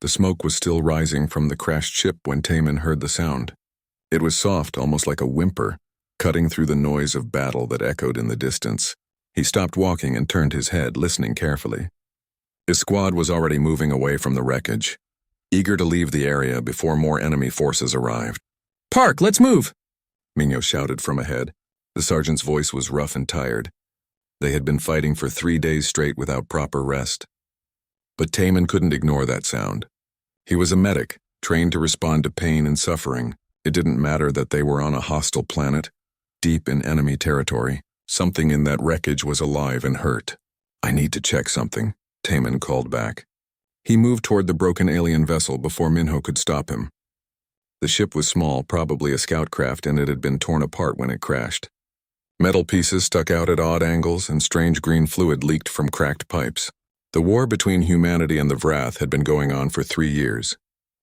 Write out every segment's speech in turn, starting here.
The smoke was still rising from the crashed ship when Taman heard the sound. It was soft, almost like a whimper, cutting through the noise of battle that echoed in the distance. He stopped walking and turned his head, listening carefully. His squad was already moving away from the wreckage, eager to leave the area before more enemy forces arrived. "Park, let's move!" Minho shouted from ahead. The sergeant's voice was rough and tired. They had been fighting for 3 days straight without proper rest. But Taman couldn't ignore that sound. He was a medic, trained to respond to pain and suffering. It didn't matter that they were on a hostile planet, deep in enemy territory. Something in that wreckage was alive and hurt. "I need to check something," Taman called back. He moved toward the broken alien vessel before Minho could stop him. The ship was small, probably a scout craft, and it had been torn apart when it crashed. Metal pieces stuck out at odd angles, and strange green fluid leaked from cracked pipes. The war between humanity and the Vrath had been going on for 3 years.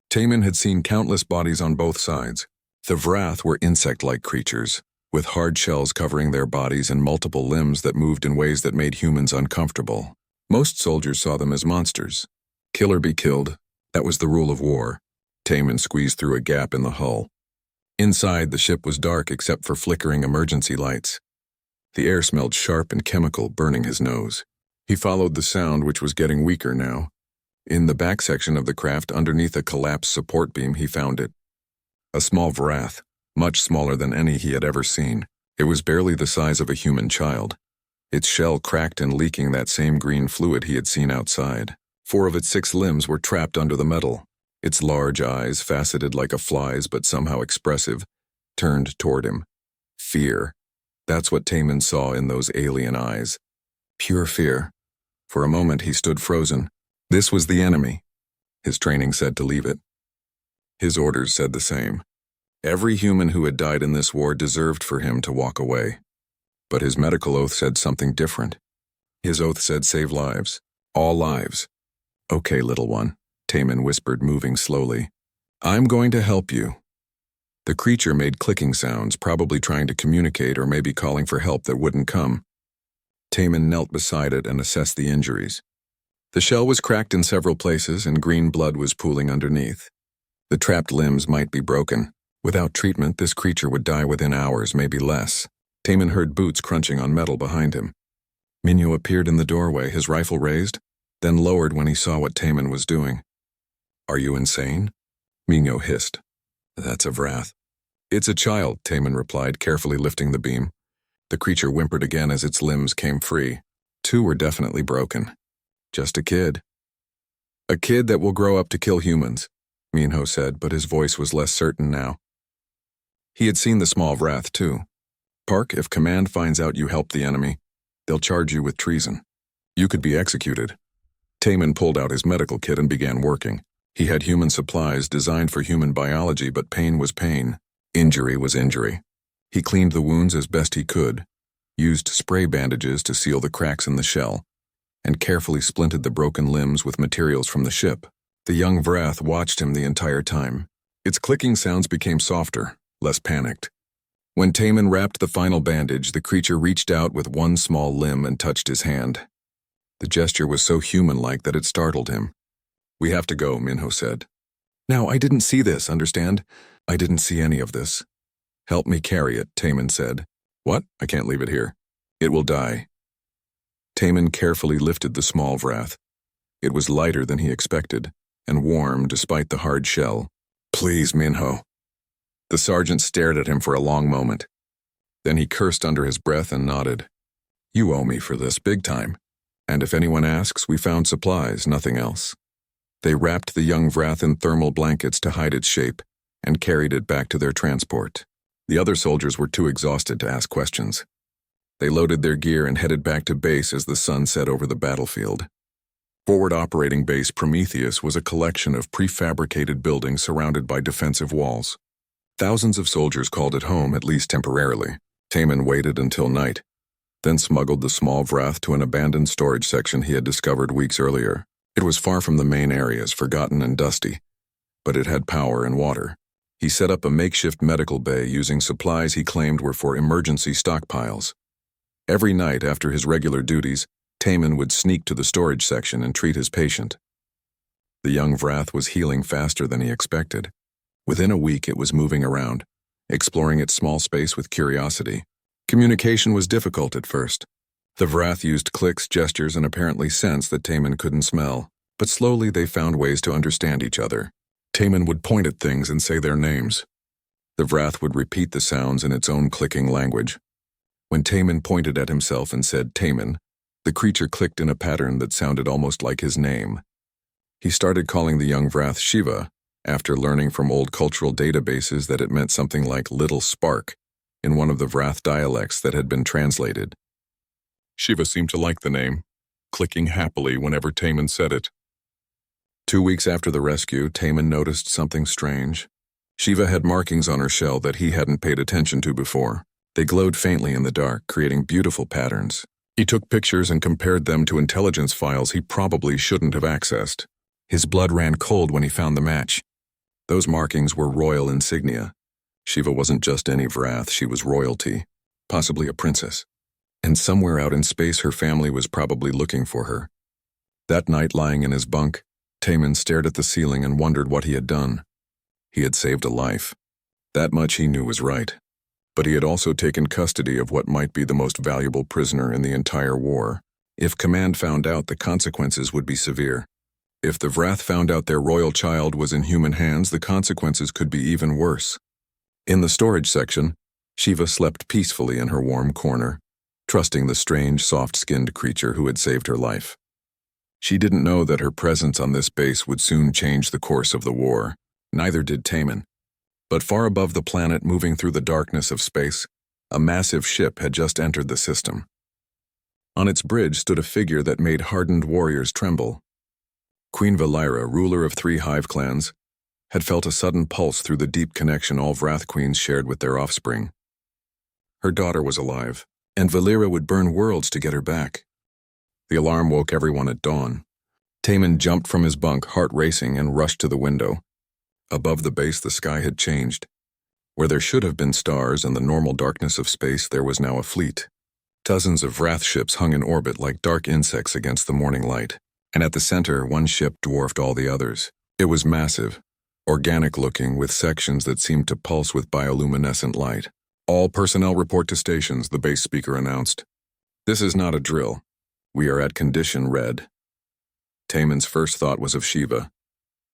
Taman had seen countless bodies on both sides. The Vrath were insect-like creatures, with hard shells covering their bodies and multiple limbs that moved in ways that made humans uncomfortable. Most soldiers saw them as monsters. Kill or be killed, that was the rule of war. Taman squeezed through a gap in the hull. Inside, the ship was dark except for flickering emergency lights. The air smelled sharp and chemical, burning his nose. He followed the sound, which was getting weaker now. In the back section of the craft, underneath a collapsed support beam, he found it. A small Vrath, much smaller than any he had ever seen. It was barely the size of a human child. Its shell cracked and leaking that same green fluid he had seen outside. 4 of its 6 limbs were trapped under the metal. Its large eyes, faceted like a fly's but somehow expressive, turned toward him. Fear. That's what Taman saw in those alien eyes. Pure fear. For a moment he stood frozen. This was the enemy. His training said to leave it. His orders said the same. Every human who had died in this war deserved for him to walk away. But his medical oath said something different. His oath said save lives. All lives. "Okay, little one," Taman whispered, moving slowly. "I'm going to help you." The creature made clicking sounds, probably trying to communicate or maybe calling for help that wouldn't come. Taman knelt beside it and assessed the injuries. The shell was cracked in several places and green blood was pooling underneath. The trapped limbs might be broken. Without treatment, this creature would die within hours, maybe less. Taman heard boots crunching on metal behind him. Minho appeared in the doorway, his rifle raised, then lowered when he saw what Taman was doing. "Are you insane?" Minho hissed. "That's a Vrath." "It's a child," Taman replied, carefully lifting the beam. The creature whimpered again as its limbs came free. 2 were definitely broken. "Just a kid." "A kid that will grow up to kill humans," Minho said, but his voice was less certain now. He had seen the small Vrath, too. "Park, if Command finds out you helped the enemy, they'll charge you with treason. You could be executed." Taman pulled out his medical kit and began working. He had human supplies designed for human biology, but pain was pain. Injury was injury. He cleaned the wounds as best he could, used spray bandages to seal the cracks in the shell, and carefully splinted the broken limbs with materials from the ship. The young Vrath watched him the entire time. Its clicking sounds became softer, less panicked. When Taman wrapped the final bandage, the creature reached out with one small limb and touched his hand. The gesture was so human-like that it startled him. "We have to go," Minho said. "Now, I didn't see this, understand? I didn't see any of this." "Help me carry it," Taman said. "What? I can't leave it here. It will die." Taman carefully lifted the small Vrath. It was lighter than he expected, and warm despite the hard shell. "Please, Minho." The sergeant stared at him for a long moment. Then he cursed under his breath and nodded. "You owe me for this, big time. And if anyone asks, we found supplies, nothing else." They wrapped the young Vrath in thermal blankets to hide its shape, and carried it back to their transport. The other soldiers were too exhausted to ask questions. They loaded their gear and headed back to base as the sun set over the battlefield. Forward Operating Base Prometheus was a collection of prefabricated buildings surrounded by defensive walls. Thousands of soldiers called it home, at least temporarily. Taman waited until night, then smuggled the small Vrath to an abandoned storage section he had discovered weeks earlier. It was far from the main areas, forgotten and dusty, but it had power and water. He set up a makeshift medical bay using supplies he claimed were for emergency stockpiles. Every night after his regular duties, Taman would sneak to the storage section and treat his patient. The young Vrath was healing faster than he expected. Within a week, it was moving around, exploring its small space with curiosity. Communication was difficult at first. The Vrath used clicks, gestures, and apparently scents that Taman couldn't smell, but slowly they found ways to understand each other. Taman would point at things and say their names. The Vrath would repeat the sounds in its own clicking language. When Taman pointed at himself and said Taman, the creature clicked in a pattern that sounded almost like his name. He started calling the young Vrath Shiva, after learning from old cultural databases that it meant something like little spark in one of the Vrath dialects that had been translated. Shiva seemed to like the name, clicking happily whenever Taman said it. 2 weeks after the rescue, Taman noticed something strange. Shiva had markings on her shell that he hadn't paid attention to before. They glowed faintly in the dark, creating beautiful patterns. He took pictures and compared them to intelligence files he probably shouldn't have accessed. His blood ran cold when he found the match. Those markings were royal insignia. Shiva wasn't just any Vrath, she was royalty, possibly a princess. And somewhere out in space her family was probably looking for her. That night, lying in his bunk, Taman stared at the ceiling and wondered what he had done. He had saved a life. That much he knew was right. But he had also taken custody of what might be the most valuable prisoner in the entire war. If Command found out, the consequences would be severe. If the Vrath found out their royal child was in human hands, the consequences could be even worse. In the storage section, Shiva slept peacefully in her warm corner, trusting the strange, soft-skinned creature who had saved her life. She didn't know that her presence on this base would soon change the course of the war. Neither did Taman. But far above the planet, moving through the darkness of space, a massive ship had just entered the system. On its bridge stood a figure that made hardened warriors tremble. Queen Valira, ruler of 3 hive clans, had felt a sudden pulse through the deep connection all Vrath queens shared with their offspring. Her daughter was alive, and Valira would burn worlds to get her back. The alarm woke everyone at dawn. Taman jumped from his bunk, heart racing, and rushed to the window. Above the base, the sky had changed. Where there should have been stars and the normal darkness of space, there was now a fleet. Dozens of Vrath ships hung in orbit like dark insects against the morning light. And at the center, one ship dwarfed all the others. It was massive, organic-looking, with sections that seemed to pulse with bioluminescent light. "All personnel report to stations," the base speaker announced. "This is not a drill. We are at condition red." Taman's first thought was of Shiva.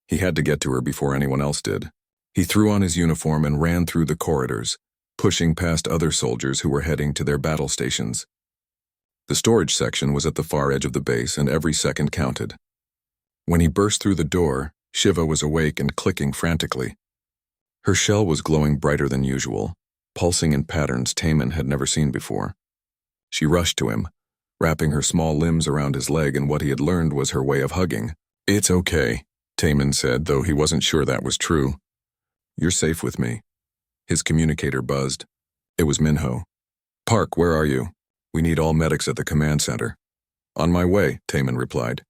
He had to get to her before anyone else did. He threw on his uniform and ran through the corridors, pushing past other soldiers who were heading to their battle stations. The storage section was at the far edge of the base, and every second counted. When he burst through the door, Shiva was awake and clicking frantically. Her shell was glowing brighter than usual, pulsing in patterns Taman had never seen before. She rushed to him, wrapping her small limbs around his leg, and what he had learned was her way of hugging. "It's okay," Taman said, though he wasn't sure that was true. "You're safe with me." His communicator buzzed. It was Minho. "Park, where are you? We need all medics at the command center." "On my way," Taman replied.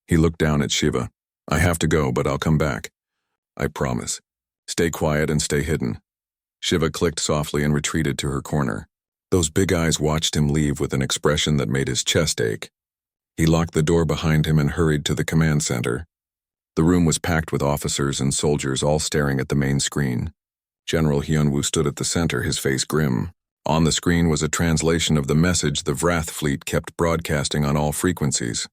He looked down at Shiva. "I have to go, but I'll come back. I promise. Stay quiet and stay hidden." Shiva clicked softly and retreated to her corner. Those big eyes watched him leave with an expression that made his chest ache. He locked the door behind him and hurried to the command center. The room was packed with officers and soldiers, all staring at the main screen. General Hyunwoo stood at the center, his face grim. On the screen was a translation of the message the Vrath fleet kept broadcasting on all frequencies.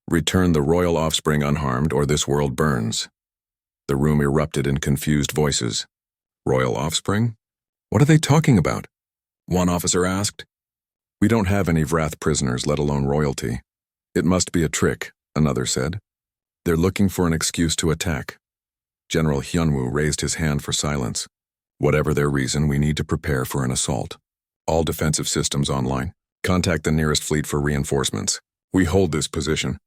"Return the royal offspring unharmed, or this world burns." The room erupted in confused voices. "Royal offspring? What are they talking about?" one officer asked. "We don't have any Vrath prisoners, let alone royalty." "It must be a trick," another said. "They're looking for an excuse to attack." General Hyunwoo raised his hand for silence. "Whatever their reason, we need to prepare for an assault. All defensive systems online. Contact the nearest fleet for reinforcements. We hold this position."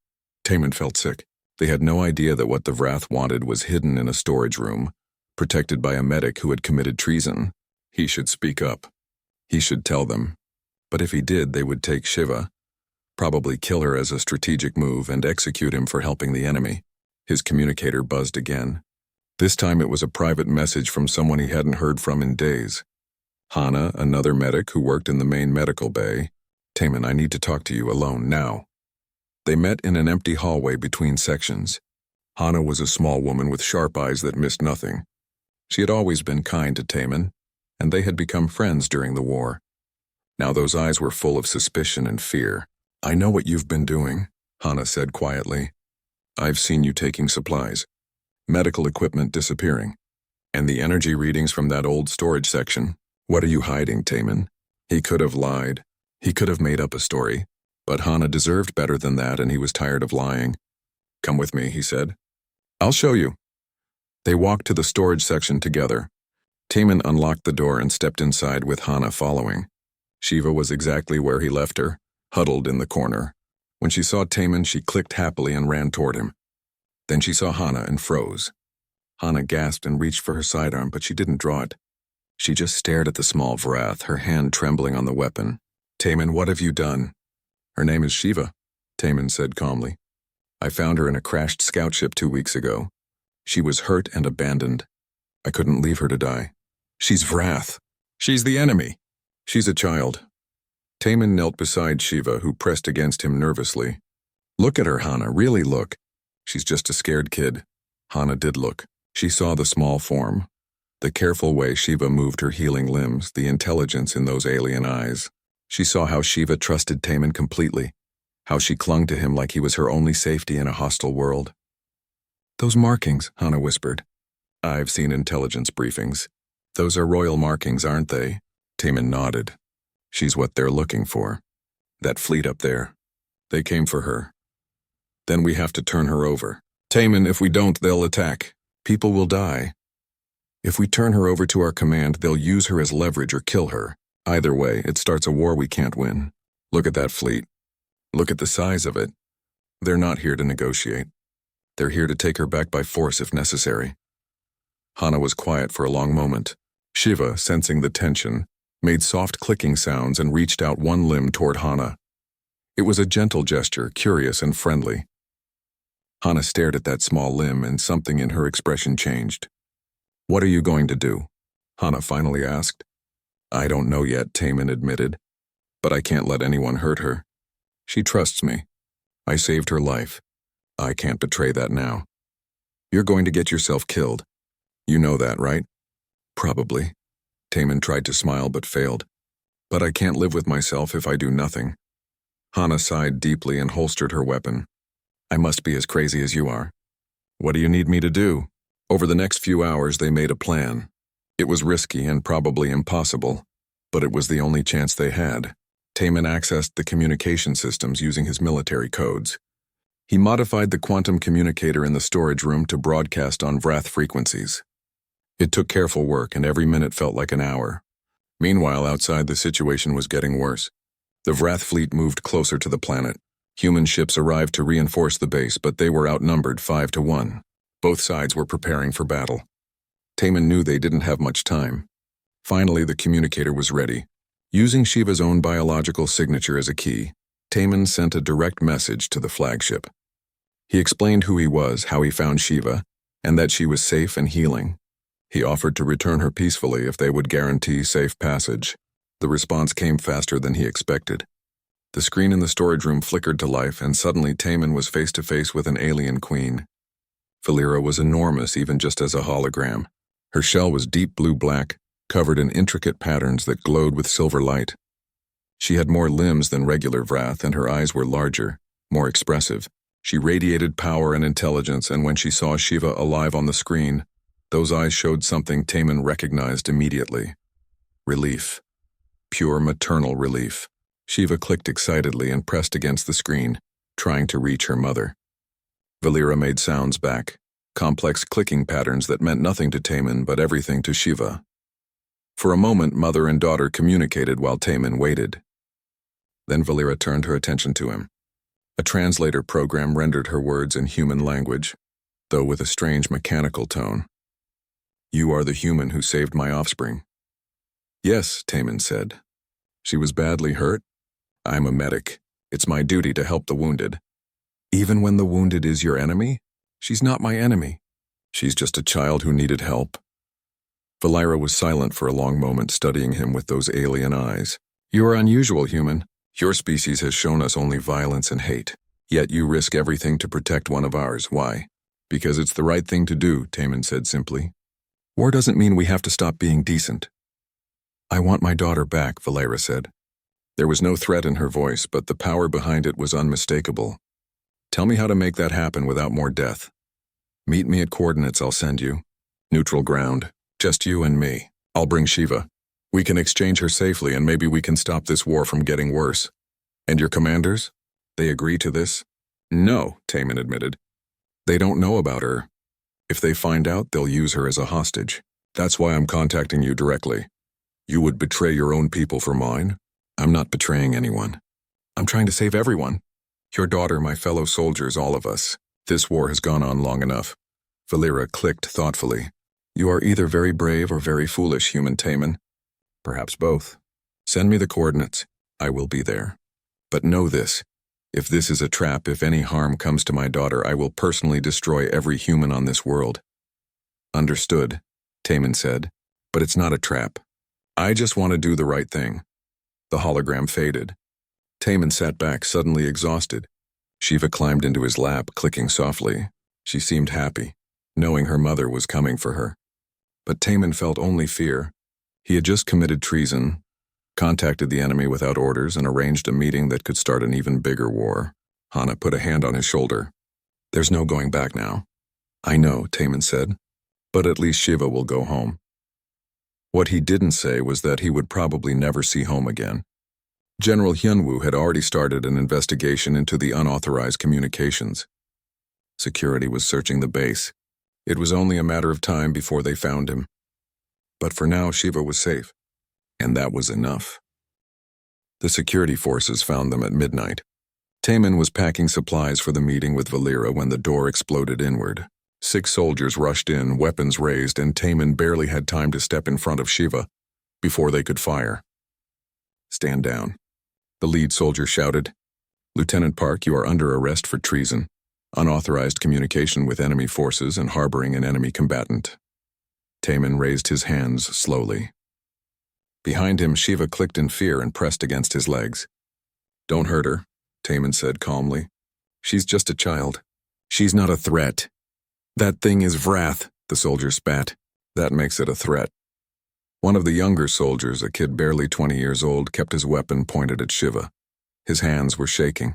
Taman felt sick. They had no idea that what the Vrath wanted was hidden in a storage room, protected by a medic who had committed treason. He should speak up. He should tell them. But if he did, they would take Shiva, probably kill her as a strategic move, and execute him for helping the enemy. His communicator buzzed again. This time it was a private message from someone he hadn't heard from in days. Hana, another medic who worked in the main medical bay. "Taman, I need to talk to you alone now." They met in an empty hallway between sections. Hana was a small woman with sharp eyes that missed nothing. She had always been kind to Taman, and they had become friends during the war. Now those eyes were full of suspicion and fear. "I know what you've been doing," Hana said quietly. "I've seen you taking supplies, medical equipment disappearing, and the energy readings from that old storage section. What are you hiding, Taman?" He could have lied. He could have made up a story. But Hana deserved better than that, and he was tired of lying. "Come with me," he said. "I'll show you." They walked to the storage section together. Taman unlocked the door and stepped inside with Hana following. Shiva was exactly where he left her, huddled in the corner. When she saw Taman, she clicked happily and ran toward him. Then she saw Hana and froze. Hana gasped and reached for her sidearm, but she didn't draw it. She just stared at the small Vrath, her hand trembling on the weapon. "Taman, what have you done?" "Her name is Shiva," Taman said calmly. "I found her in a crashed scout ship 2 weeks ago. She was hurt and abandoned. I couldn't leave her to die. She's Vrath. She's the enemy. She's a child." Taman knelt beside Shiva, who pressed against him nervously. "Look at her, Hana, really look. She's just a scared kid." Hana did look. She saw the small form, the careful way Shiva moved her healing limbs, the intelligence in those alien eyes. She saw how Shiva trusted Taman completely, how she clung to him like he was her only safety in a hostile world. "Those markings," Hana whispered. "I've seen intelligence briefings. Those are royal markings, aren't they?" Taman nodded. "She's what they're looking for. That fleet up there. They came for her. Then we have to turn her over. Taman, if we don't, they'll attack. People will die. If we turn her over to our command, they'll use her as leverage or kill her. Either way, it starts a war we can't win. Look at that fleet. Look at the size of it. They're not here to negotiate. They're here to take her back by force if necessary." Hana was quiet for a long moment. Shiva, sensing the tension, made soft clicking sounds and reached out one limb toward Hana. It was a gentle gesture, curious and friendly. Hana stared at that small limb, and something in her expression changed. "What are you going to do?" Hana finally asked. "I don't know yet," Taman admitted. "But I can't let anyone hurt her. She trusts me. I saved her life. I can't betray that now." "You're going to get yourself killed. You know that, right?" "Probably." Taman tried to smile but failed. "But I can't live with myself if I do nothing." Hana sighed deeply and holstered her weapon. "I must be as crazy as you are." "What do you need me to do?" Over the next few hours they made a plan. It was risky and probably impossible, but it was the only chance they had. Taman accessed the communication systems using his military codes. He modified the quantum communicator in the storage room to broadcast on Vrath frequencies. It took careful work, and every minute felt like an hour. Meanwhile, outside, the situation was getting worse. The Vrath fleet moved closer to the planet. Human ships arrived to reinforce the base, but they were outnumbered 5-1. Both sides were preparing for battle. Taman knew they didn't have much time. Finally, the communicator was ready. Using Shiva's own biological signature as a key, Taman sent a direct message to the flagship. He explained who he was, how he found Shiva, and that she was safe and healing. He offered to return her peacefully if they would guarantee safe passage. The response came faster than he expected. The screen in the storage room flickered to life, and suddenly Taman was face to face with an alien queen. Valera was enormous even just as a hologram. Her shell was deep blue-black, covered in intricate patterns that glowed with silver light. She had more limbs than regular Vrath, and her eyes were larger, more expressive. She radiated power and intelligence, and when she saw Shiva alive on the screen, those eyes showed something Taman recognized immediately. Relief. Pure maternal relief. Shiva clicked excitedly and pressed against the screen, trying to reach her mother. Valera made sounds back, complex clicking patterns that meant nothing to Taman but everything to Shiva. For a moment, mother and daughter communicated while Taman waited. Then Valera turned her attention to him. A translator program rendered her words in human language, though with a strange mechanical tone. "You are the human who saved my offspring." "Yes," Taman said. "She was badly hurt? I'm a medic. It's my duty to help the wounded." "Even when the wounded is your enemy?" "She's not my enemy. She's just a child who needed help." Valera was silent for a long moment, studying him with those alien eyes. "You are unusual, human. Your species has shown us only violence and hate. Yet you risk everything to protect one of ours. Why?" Because it's the right thing to do, Taman said simply. War doesn't mean we have to stop being decent. I want my daughter back, Valera said. There was no threat in her voice, but the power behind it was unmistakable. Tell me how to make that happen without more death. Meet me at coordinates I'll send you. Neutral ground. Just you and me. I'll bring Shiva. We can exchange her safely and maybe we can stop this war from getting worse. And your commanders? They agree to this? No, Taman admitted. They don't know about her. If they find out, they'll use her as a hostage. That's why I'm contacting you directly. You would betray your own people for mine? I'm not betraying anyone. I'm trying to save everyone. Your daughter, my fellow soldiers, all of us. This war has gone on long enough. Valera clicked thoughtfully. You are either very brave or very foolish, human Taman. Perhaps both. Send me the coordinates. I will be there. But know this. If this is a trap, if any harm comes to my daughter, I will personally destroy every human on this world. Understood, Taman said. But it's not a trap. I just want to do the right thing. The hologram faded. Taman sat back, suddenly exhausted. Shiva climbed into his lap, clicking softly. She seemed happy, knowing her mother was coming for her. But Taman felt only fear. He had just committed treason, contacted the enemy without orders, and arranged a meeting that could start an even bigger war. Hana put a hand on his shoulder. There's no going back now. I know, Taman said, but at least Shiva will go home. What he didn't say was that he would probably never see home again. General Hyunwoo had already started an investigation into the unauthorized communications. Security was searching the base. It was only a matter of time before they found him. But for now, Shiva was safe, and that was enough. The security forces found them at midnight. Taman was packing supplies for the meeting with Valera when the door exploded inward. 6 soldiers rushed in, weapons raised, and Taman barely had time to step in front of Shiva before they could fire. Stand down, the lead soldier shouted. Lieutenant Park, you are under arrest for treason, unauthorized communication with enemy forces, and harboring an enemy combatant. Taman raised his hands slowly. Behind him, Shiva clicked in fear and pressed against his legs. Don't hurt her, Taman said calmly. She's just a child. She's not a threat. That thing is Vrath, the soldier spat. That makes it a threat. One of the younger soldiers, a kid barely 20 years old, kept his weapon pointed at Shiva. His hands were shaking.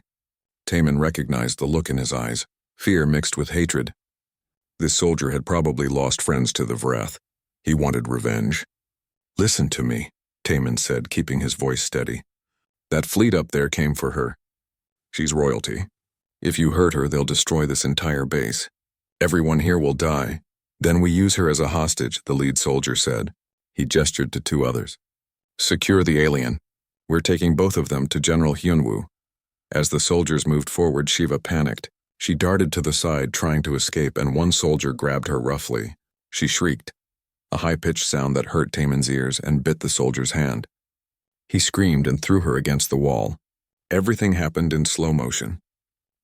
Taman recognized the look in his eyes, fear mixed with hatred. This soldier had probably lost friends to the Vrath. He wanted revenge. Listen to me, Taman said, keeping his voice steady. That fleet up there came for her. She's royalty. If you hurt her, they'll destroy this entire base. Everyone here will die. Then we use her as a hostage, the lead soldier said. He gestured to 2 others. Secure the alien. We're taking both of them to General Hyunwoo. As the soldiers moved forward, Shiva panicked. She darted to the side, trying to escape, and one soldier grabbed her roughly. She shrieked, a high-pitched sound that hurt Taman's ears and bit the soldier's hand. He screamed and threw her against the wall. Everything happened in slow motion.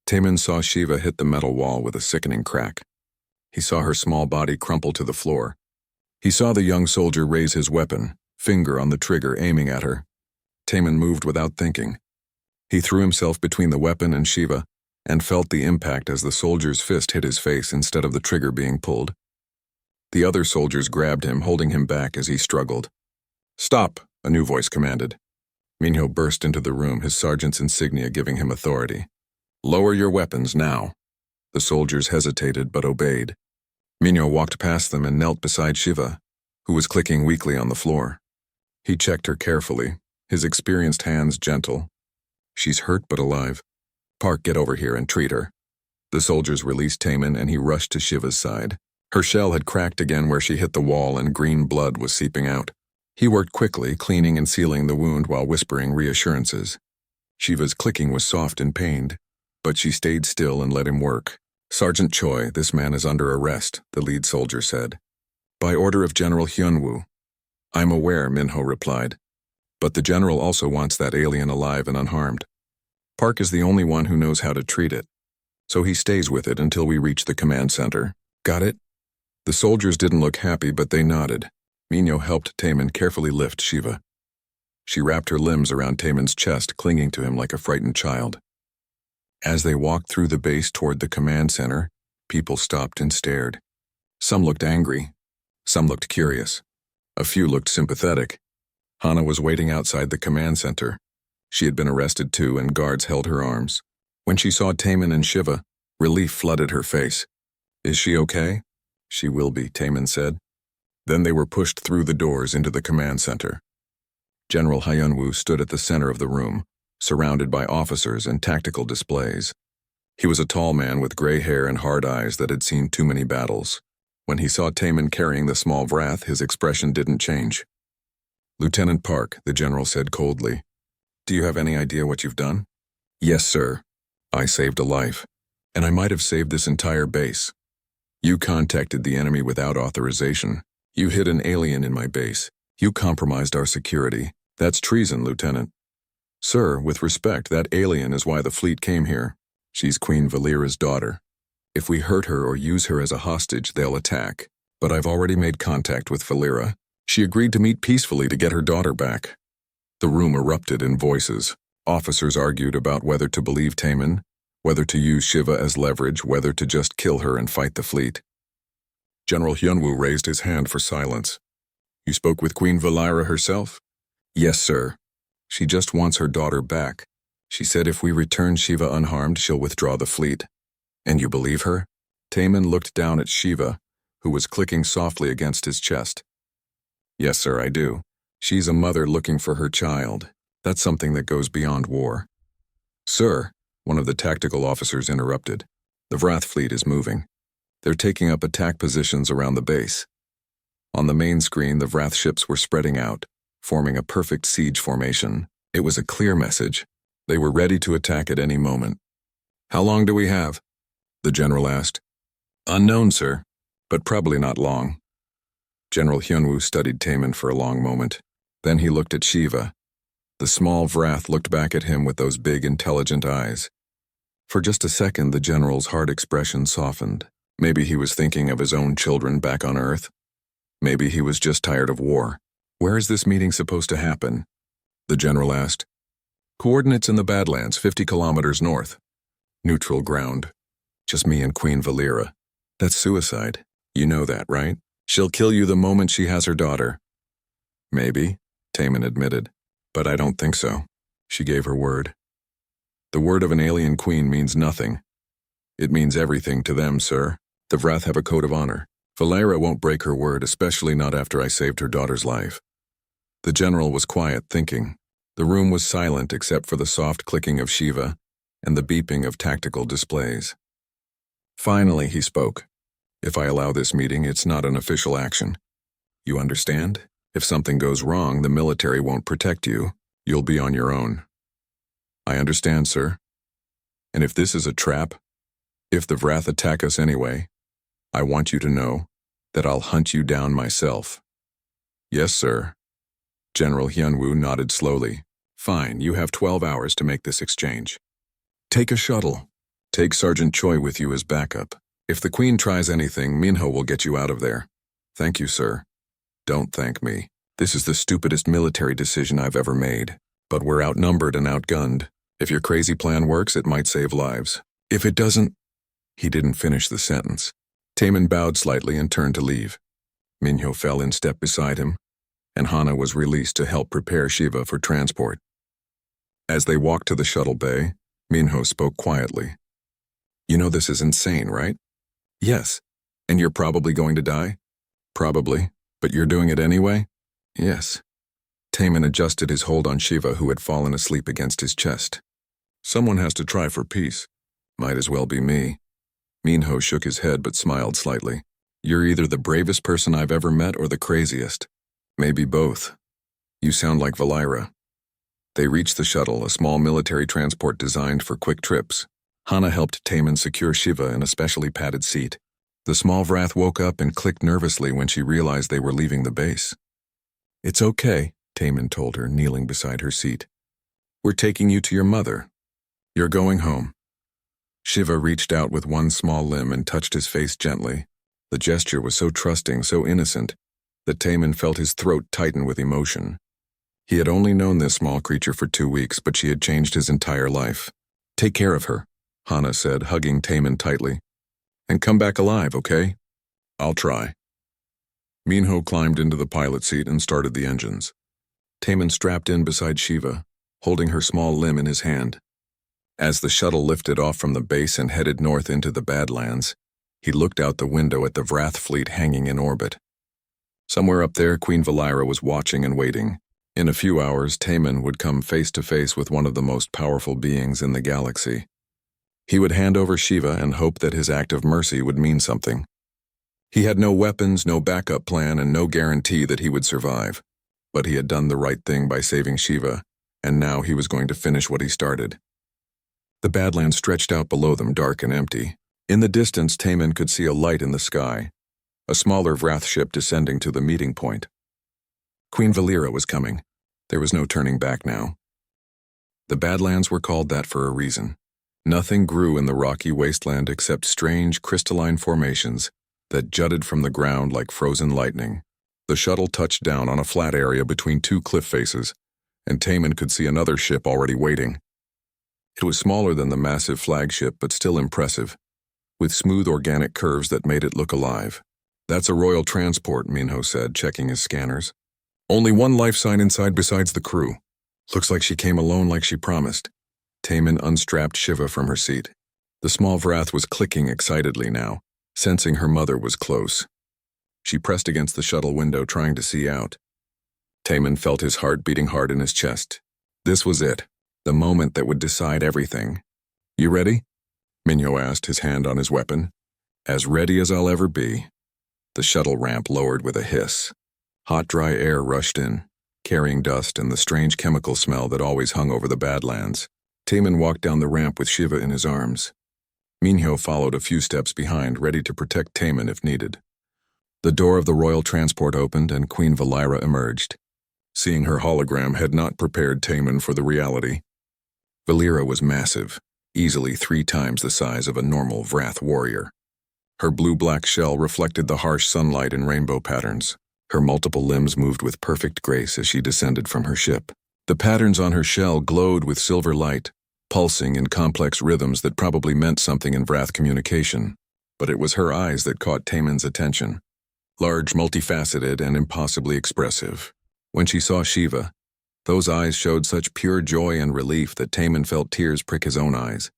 Taman saw Shiva hit the metal wall with a sickening crack. He saw her small body crumple to the floor. He saw the young soldier raise his weapon, finger on the trigger, aiming at her. Taman moved without thinking. He threw himself between the weapon and Shiva and felt the impact as the soldier's fist hit his face instead of the trigger being pulled. The other soldiers grabbed him, holding him back as he struggled. Stop, a new voice commanded. Minho burst into the room, his sergeant's insignia giving him authority. Lower your weapons now. The soldiers hesitated but obeyed. Minho walked past them and knelt beside Shiva, who was clicking weakly on the floor. He checked her carefully, his experienced hands gentle. She's hurt but alive. Park, get over here and treat her. The soldiers released Taman and he rushed to Shiva's side. Her shell had cracked again where she hit the wall and green blood was seeping out. He worked quickly, cleaning and sealing the wound while whispering reassurances. Shiva's clicking was soft and pained, but she stayed still and let him work. Sergeant Choi, this man is under arrest, the lead soldier said. By order of General Hyunwoo. I'm aware, Minho replied. But the general also wants that alien alive and unharmed. Park is the only one who knows how to treat it, so he stays with it until we reach the command center. Got it? The soldiers didn't look happy, but they nodded. Minho helped Taman carefully lift Shiva. She wrapped her limbs around Taman's chest, clinging to him like a frightened child. As they walked through the base toward the command center, People stopped and stared. Some looked angry. Some looked curious. A few looked sympathetic. Hana was waiting outside the command center. She had been arrested too, and guards held her arms. When she saw Taman and Shiva, relief flooded her face. "Is she okay?" "She will be," Taman said. Then they were pushed through the doors into the command center. General Hyunwoo stood at the center of the room, surrounded by officers and tactical displays. He was a tall man with gray hair and hard eyes that had seen too many battles. When he saw Taman carrying the small Vrath, his expression didn't change. "Lieutenant Park," the general said coldly. "Do you have any idea what you've done?" "Yes, sir. I saved a life. And I might have saved this entire base. You contacted the enemy without authorization. You hid an alien in my base. You compromised our security. That's treason, Lieutenant." "Sir, with respect, that alien is why the fleet came here. She's Queen Valera's daughter. If we hurt her or use her as a hostage, they'll attack. But I've already made contact with Valera. She agreed to meet peacefully to get her daughter back." The room erupted in voices. Officers argued about whether to believe Taman, whether to use Shiva as leverage, whether to just kill her and fight the fleet. General Hyunwoo raised his hand for silence. "You spoke with Queen Valera herself?" "Yes, sir. She just wants her daughter back. She said if we return Shiva unharmed, she'll withdraw the fleet." "And you believe her?" Taman looked down at Shiva, who was clicking softly against his chest. "Yes, sir, I do. She's a mother looking for her child. That's something that goes beyond war." "Sir," one of the tactical officers interrupted, "the Vrath fleet is moving. They're taking up attack positions around the base." On the main screen, the Vrath ships were spreading out, forming a perfect siege formation. It was a clear message. They were ready to attack at any moment. "How long do we have?" the general asked. "Unknown, sir, but probably not long." General Hyunwoo studied Taman for a long moment. Then he looked at Shiva. The small Vrath looked back at him with those big, intelligent eyes. For just a second, the general's hard expression softened. Maybe he was thinking of his own children back on Earth. Maybe he was just tired of war. "Where is this meeting supposed to happen?" the general asked. "Coordinates in the Badlands, 50 kilometers north. Neutral ground. Just me and Queen Valera. That's suicide. You know that, right? She'll kill you the moment she has her daughter." "Maybe," Taman admitted. "But I don't think so." She gave her word. "The word of an alien queen means nothing. It means everything to them, sir. The Vrath have a code of honor. Valera won't break her word, especially not after I saved her daughter's life." The general was quiet, thinking. The room was silent except for the soft clicking of Shiva and the beeping of tactical displays. Finally, he spoke. "If I allow this meeting, it's not an official action. You understand? If something goes wrong, the military won't protect you. You'll be on your own." "I understand, sir. And if this is a trap, if the Vrath attack us anyway, I want you to know that I'll hunt you down myself." "Yes, sir." General Hyunwoo nodded slowly. "Fine, you have 12 hours to make this exchange. Take a shuttle. Take Sergeant Choi with you as backup. If the Queen tries anything, Minho will get you out of there." "Thank you, sir." "Don't thank me. This is the stupidest military decision I've ever made. But we're outnumbered and outgunned. If your crazy plan works, it might save lives. If it doesn't—" He didn't finish the sentence. Taman bowed slightly and turned to leave. Minho fell in step beside him, and Hana was released to help prepare Shiva for transport. As they walked to the shuttle bay, Minho spoke quietly. "You know this is insane, right?" "Yes." "And you're probably going to die?" "Probably. But you're doing it anyway?" "Yes." Taman adjusted his hold on Shiva, who had fallen asleep against his chest. "Someone has to try for peace. Might as well be me." Minho shook his head but smiled slightly. "You're either the bravest person I've ever met or the craziest. Maybe both. You sound like Valera." They reached the shuttle, a small military transport designed for quick trips. Hana helped Taman secure Shiva in a specially padded seat. The small Vrath woke up and clicked nervously when she realized they were leaving the base. "It's okay," Taman told her, kneeling beside her seat. "We're taking you to your mother. You're going home." Shiva reached out with one small limb and touched his face gently. The gesture was so trusting, so innocent, that Taman felt his throat tighten with emotion. He had only known this small creature for 2 weeks, but she had changed his entire life. "Take care of her," Hana said, hugging Taman tightly. And come back alive, okay? I'll try. Minho climbed into the pilot seat and started the engines. Taman strapped in beside Shiva, holding her small limb in his hand. As the shuttle lifted off from the base and headed north into the Badlands, he looked out the window at the Vrath fleet hanging in orbit. Somewhere up there, Queen Valira was watching and waiting. In a few hours, Taman would come face to face with one of the most powerful beings in the galaxy. He would hand over Shiva and hope that his act of mercy would mean something. He had no weapons, no backup plan, and no guarantee that he would survive. But he had done the right thing by saving Shiva, and now he was going to finish what he started. The Badlands stretched out below them, dark and empty. In the distance, Taman could see a light in the sky, a smaller Vrath ship descending to the meeting point. Queen Valira was coming. There was no turning back now. The Badlands were called that for a reason. Nothing grew in the rocky wasteland except strange crystalline formations that jutted from the ground like frozen lightning. The shuttle touched down on a flat area between two cliff faces, and Taman could see another ship already waiting. It was smaller than the massive flagship, but still impressive, with smooth organic curves that made it look alive. That's a royal transport, Minho said, checking his scanners. Only one life sign inside besides the crew. Looks like she came alone like she promised. Taman unstrapped Shiva from her seat. The small Vrath was clicking excitedly now, sensing her mother was close. She pressed against the shuttle window, trying to see out. Taman felt his heart beating hard in his chest. This was it, the moment that would decide everything. You ready? Minho asked, his hand on his weapon. As ready as I'll ever be. The shuttle ramp lowered with a hiss. Hot, dry air rushed in, carrying dust and the strange chemical smell that always hung over the Badlands. Taman walked down the ramp with Shiva in his arms. Minho followed a few steps behind, ready to protect Taman if needed. The door of the royal transport opened and Queen Valira emerged. Seeing her hologram had not prepared Taman for the reality. Valira was massive, easily 3 times the size of a normal Vrath warrior. Her blue-black shell reflected the harsh sunlight in rainbow patterns. Her multiple limbs moved with perfect grace as she descended from her ship. The patterns on her shell glowed with silver light, pulsing in complex rhythms that probably meant something in Vrath communication. But it was her eyes that caught Taman's attention. Large, multifaceted, and impossibly expressive. When she saw Shiva, those eyes showed such pure joy and relief that Taman felt tears prick his own eyes.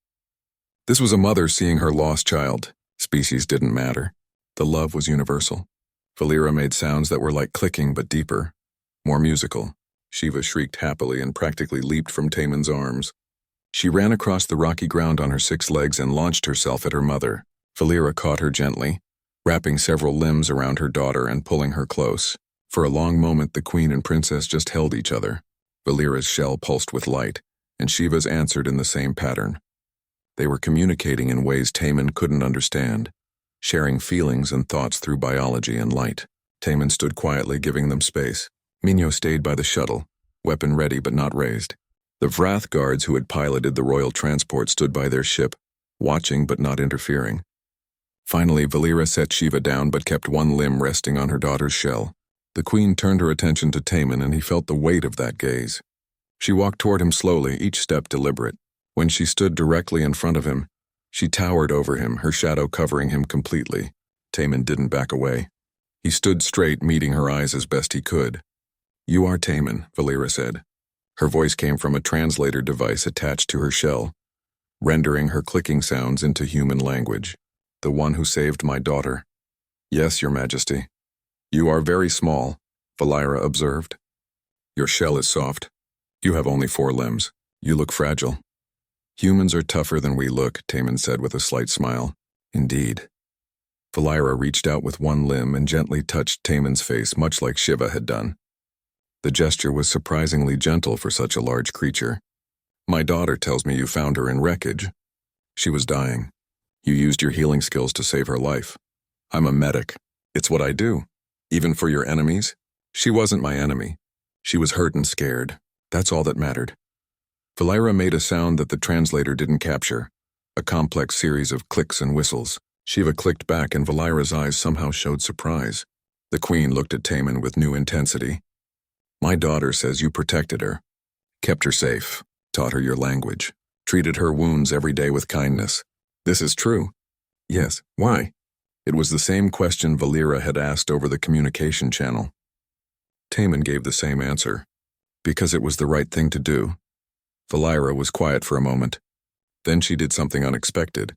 This was a mother seeing her lost child. Species didn't matter. The love was universal. Valira made sounds that were like clicking but deeper, more musical. Shiva shrieked happily and practically leaped from Taman's arms. She ran across the rocky ground on her 6 legs and launched herself at her mother. Valira caught her gently, wrapping several limbs around her daughter and pulling her close. For a long moment, the queen and princess just held each other. Valira's shell pulsed with light, and Shiva's answered in the same pattern. They were communicating in ways Taman couldn't understand, sharing feelings and thoughts through biology and light. Taman stood quietly, giving them space. Minho stayed by the shuttle, weapon ready but not raised. The Vrath guards who had piloted the royal transport stood by their ship, watching but not interfering. Finally, Valira set Shiva down but kept one limb resting on her daughter's shell. The queen turned her attention to Taman and he felt the weight of that gaze. She walked toward him slowly, each step deliberate. When she stood directly in front of him, she towered over him, her shadow covering him completely. Taman didn't back away. He stood straight, meeting her eyes as best he could. "You are Taman," Valira said. Her voice came from a translator device attached to her shell, rendering her clicking sounds into human language. "The one who saved my daughter." "Yes, Your Majesty." "You are very small," Valira observed. "Your shell is soft. You have only 4 limbs. You look fragile." "Humans are tougher than we look," Taman said with a slight smile. "Indeed." Valira reached out with one limb and gently touched Taman's face, much like Shiva had done. The gesture was surprisingly gentle for such a large creature. "My daughter tells me you found her in wreckage. She was dying. You used your healing skills to save her life. I'm a medic. It's what I do. Even for your enemies. She wasn't my enemy. She was hurt and scared. That's all that mattered." Valira made a sound that the translator didn't capture, a complex series of clicks and whistles. Shiva clicked back and Valira's eyes somehow showed surprise. The queen looked at Taman with new intensity. "My daughter says you protected her, kept her safe, taught her your language, treated her wounds every day with kindness. This is true." Yes, why? It was the same question Valera had asked over the communication channel. Taman gave the same answer. Because it was the right thing to do. Valera was quiet for a moment. Then she did something unexpected.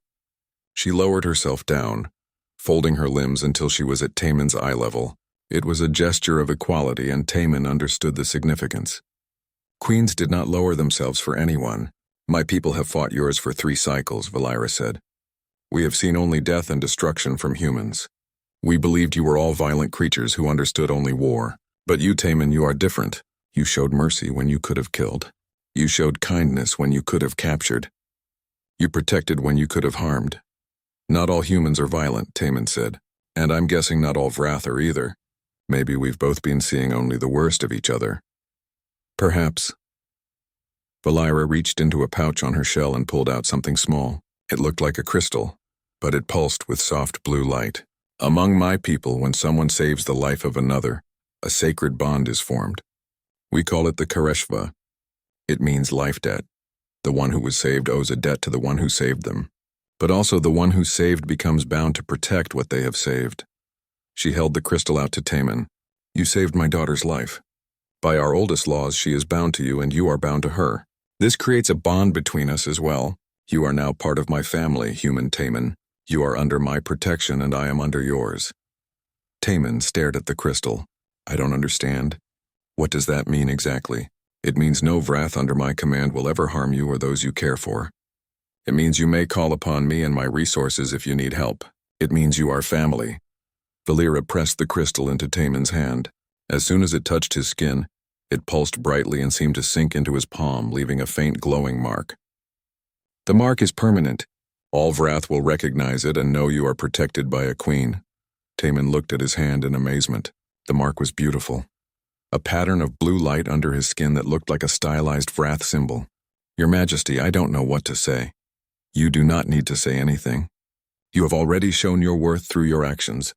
She lowered herself down, folding her limbs until she was at Taman's eye level. It was a gesture of equality, and Taman understood the significance. Queens did not lower themselves for anyone. My people have fought yours for 3 cycles, Valera said. We have seen only death and destruction from humans. We believed you were all violent creatures who understood only war. But you, Taman, you are different. You showed mercy when you could have killed. You showed kindness when you could have captured. You protected when you could have harmed. Not all humans are violent, Taman said. And I'm guessing not all Vrath are either. Maybe we've both been seeing only the worst of each other. Perhaps. Valera reached into a pouch on her shell and pulled out something small. It looked like a crystal, but it pulsed with soft blue light. Among my people, when someone saves the life of another, a sacred bond is formed. We call it the Kareshva. It means life debt. The one who was saved owes a debt to the one who saved them. But also the one who saved becomes bound to protect what they have saved. She held the crystal out to Taman. You saved my daughter's life. By our oldest laws, she is bound to you and you are bound to her. This creates a bond between us as well. You are now part of my family, human Taman. You are under my protection and I am under yours. Taman stared at the crystal. I don't understand. What does that mean exactly? It means no Vrath under my command will ever harm you or those you care for. It means you may call upon me and my resources if you need help. It means you are family. Valera pressed the crystal into Taman's hand. As soon as it touched his skin, it pulsed brightly and seemed to sink into his palm, leaving a faint glowing mark. The mark is permanent. All Vrath will recognize it and know you are protected by a queen. Taman looked at his hand in amazement. The mark was beautiful. A pattern of blue light under his skin that looked like a stylized Vrath symbol. Your Majesty, I don't know what to say. You do not need to say anything. You have already shown your worth through your actions.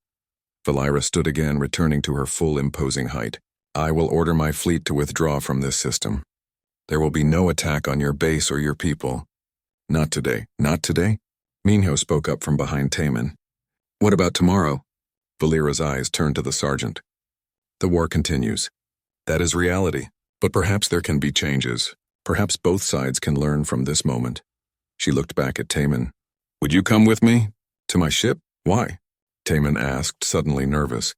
Valera stood again, returning to her full imposing height. I will order my fleet to withdraw from this system. There will be no attack on your base or your people. Not today. Not today? Minho spoke up from behind Taman. What about tomorrow? Valera's eyes turned to the sergeant. The war continues. That is reality. But perhaps there can be changes. Perhaps both sides can learn from this moment. She looked back at Taman. Would you come with me? To my ship? Why? Taman asked, suddenly nervous.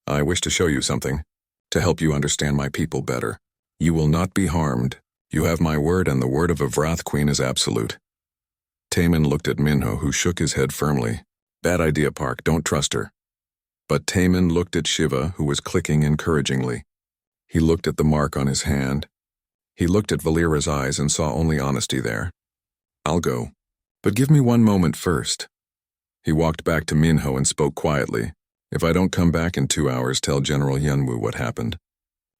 I wish to show you something. To help you understand my people better. You will not be harmed. You have my word, and the word of a Vrath queen is absolute. Taman looked at Minho, who shook his head firmly. Bad idea, Park. Don't trust her. But Taman looked at Shiva, who was clicking encouragingly. He looked at the mark on his hand. He looked at Valera's eyes and saw only honesty there. I'll go. But give me one moment first. He walked back to Minho and spoke quietly. If I don't come back in 2 hours, tell General Yunwu what happened.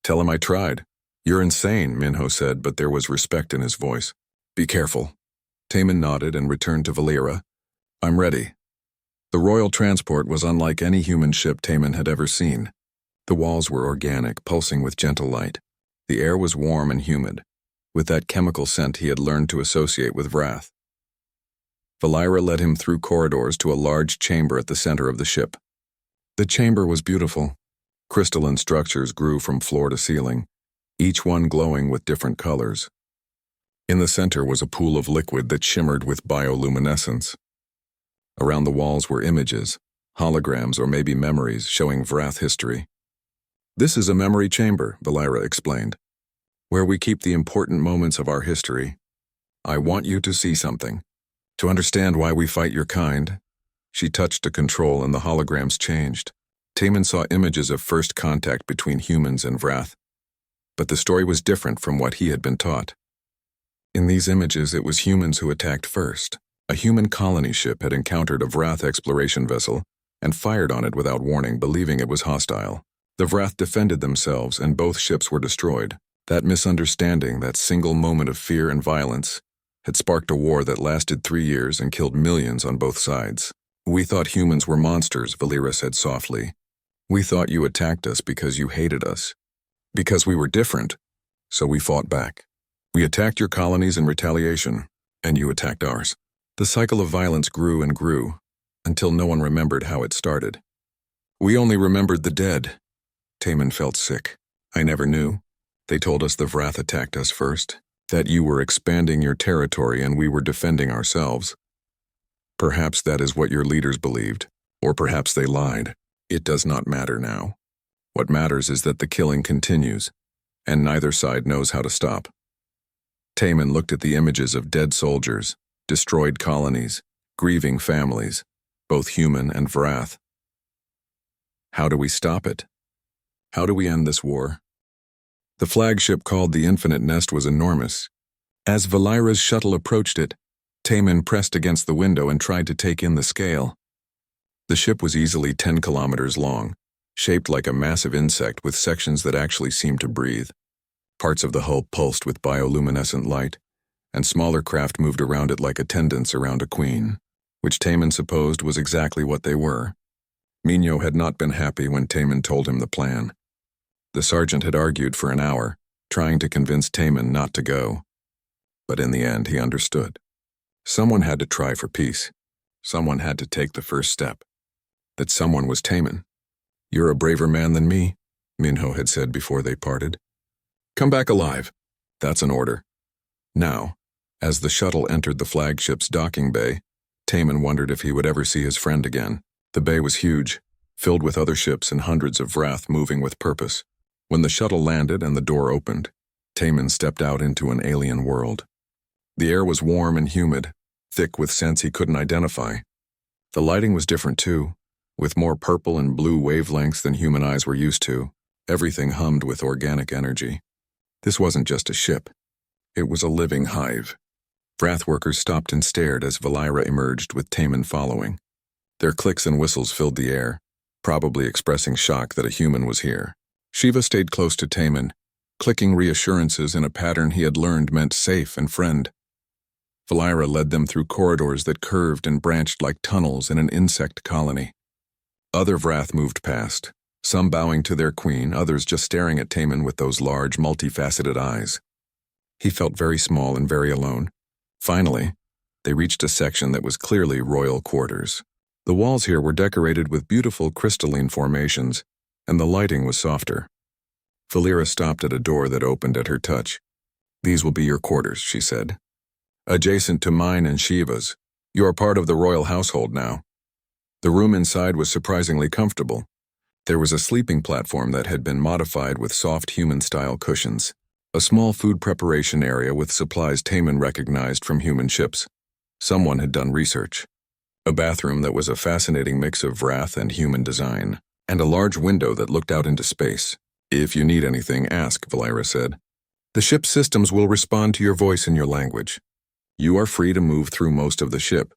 Tell him I tried. You're insane, Minho said, but there was respect in his voice. Be careful. Taman nodded and returned to Valera. I'm ready. The royal transport was unlike any human ship Taman had ever seen. The walls were organic, pulsing with gentle light. The air was warm and humid, with that chemical scent he had learned to associate with Vrath. Valera led him through corridors to a large chamber at the center of the ship. The chamber was beautiful. Crystalline structures grew from floor to ceiling, each one glowing with different colors. In the center was a pool of liquid that shimmered with bioluminescence. Around the walls were images, holograms or maybe memories showing Vrath history. This is a memory chamber, Valera explained, where we keep the important moments of our history. I want you to see something. To understand why we fight your kind. She touched a control and the holograms changed. Taman saw images of first contact between humans and Vrath. But the story was different from what he had been taught. In these images, it was humans who attacked first. A human colony ship had encountered a Vrath exploration vessel and fired on it without warning, believing it was hostile. The Vrath defended themselves and both ships were destroyed. That misunderstanding, that single moment of fear and violence, had sparked a war that lasted 3 years and killed millions on both sides. We thought humans were monsters, Valera said softly. We thought you attacked us because you hated us. Because we were different, so we fought back. We attacked your colonies in retaliation, and you attacked ours. The cycle of violence grew and grew. until no one remembered how it started. We only remembered the dead. Taman felt sick. I never knew. They told us the Vrath attacked us first, that you were expanding your territory and we were defending ourselves. Perhaps that is what your leaders believed, or perhaps they lied. It does not matter now. What matters is that the killing continues, and neither side knows how to stop. Taman looked at the images of dead soldiers, destroyed colonies, grieving families, both human and Vrath. How do we stop it? How do we end this war? The flagship called the Infinite Nest was enormous. As Valira's shuttle approached it, Taman pressed against the window and tried to take in the scale. The ship was easily 10 kilometers long, shaped like a massive insect with sections that actually seemed to breathe. Parts of the hull pulsed with bioluminescent light, and smaller craft moved around it like attendants around a queen, which Taman supposed was exactly what they were. Migno had not been happy when Taman told him the plan. The sergeant had argued for an hour, trying to convince Taman not to go. But in the end, he understood. Someone had to try for peace. Someone had to take the first step. That someone was Taman. "You're a braver man than me," Minho had said before they parted. "Come back alive. That's an order." Now, as the shuttle entered the flagship's docking bay, Taman wondered if he would ever see his friend again. The bay was huge, filled with other ships and hundreds of Vrath moving with purpose. When the shuttle landed and the door opened, Taman stepped out into an alien world. The air was warm and humid, thick with scents he couldn't identify. The lighting was different too, with more purple and blue wavelengths than human eyes were used to. Everything hummed with organic energy. This wasn't just a ship. It was a living hive. Vrath workers stopped and stared as Valira emerged with Taman following. Their clicks and whistles filled the air, probably expressing shock that a human was here. Shiva stayed close to Taman, clicking reassurances in a pattern he had learned meant safe and friend. Valira led them through corridors that curved and branched like tunnels in an insect colony. Other Vrath moved past, some bowing to their queen, others just staring at Taman with those large, multifaceted eyes. He felt very small and very alone. Finally, they reached a section that was clearly royal quarters. The walls here were decorated with beautiful crystalline formations, and the lighting was softer. Valira stopped at a door that opened at her touch. "These will be your quarters," she said. "Adjacent to mine and Shiva's. You are part of the royal household now." The room inside was surprisingly comfortable. There was a sleeping platform that had been modified with soft human-style cushions, a small food preparation area with supplies Taman recognized from human ships. Someone had done research. A bathroom that was a fascinating mix of Vrath and human design, and a large window that looked out into space. "If you need anything, ask," Valira said. "The ship's systems will respond to your voice in your language. You are free to move through most of the ship,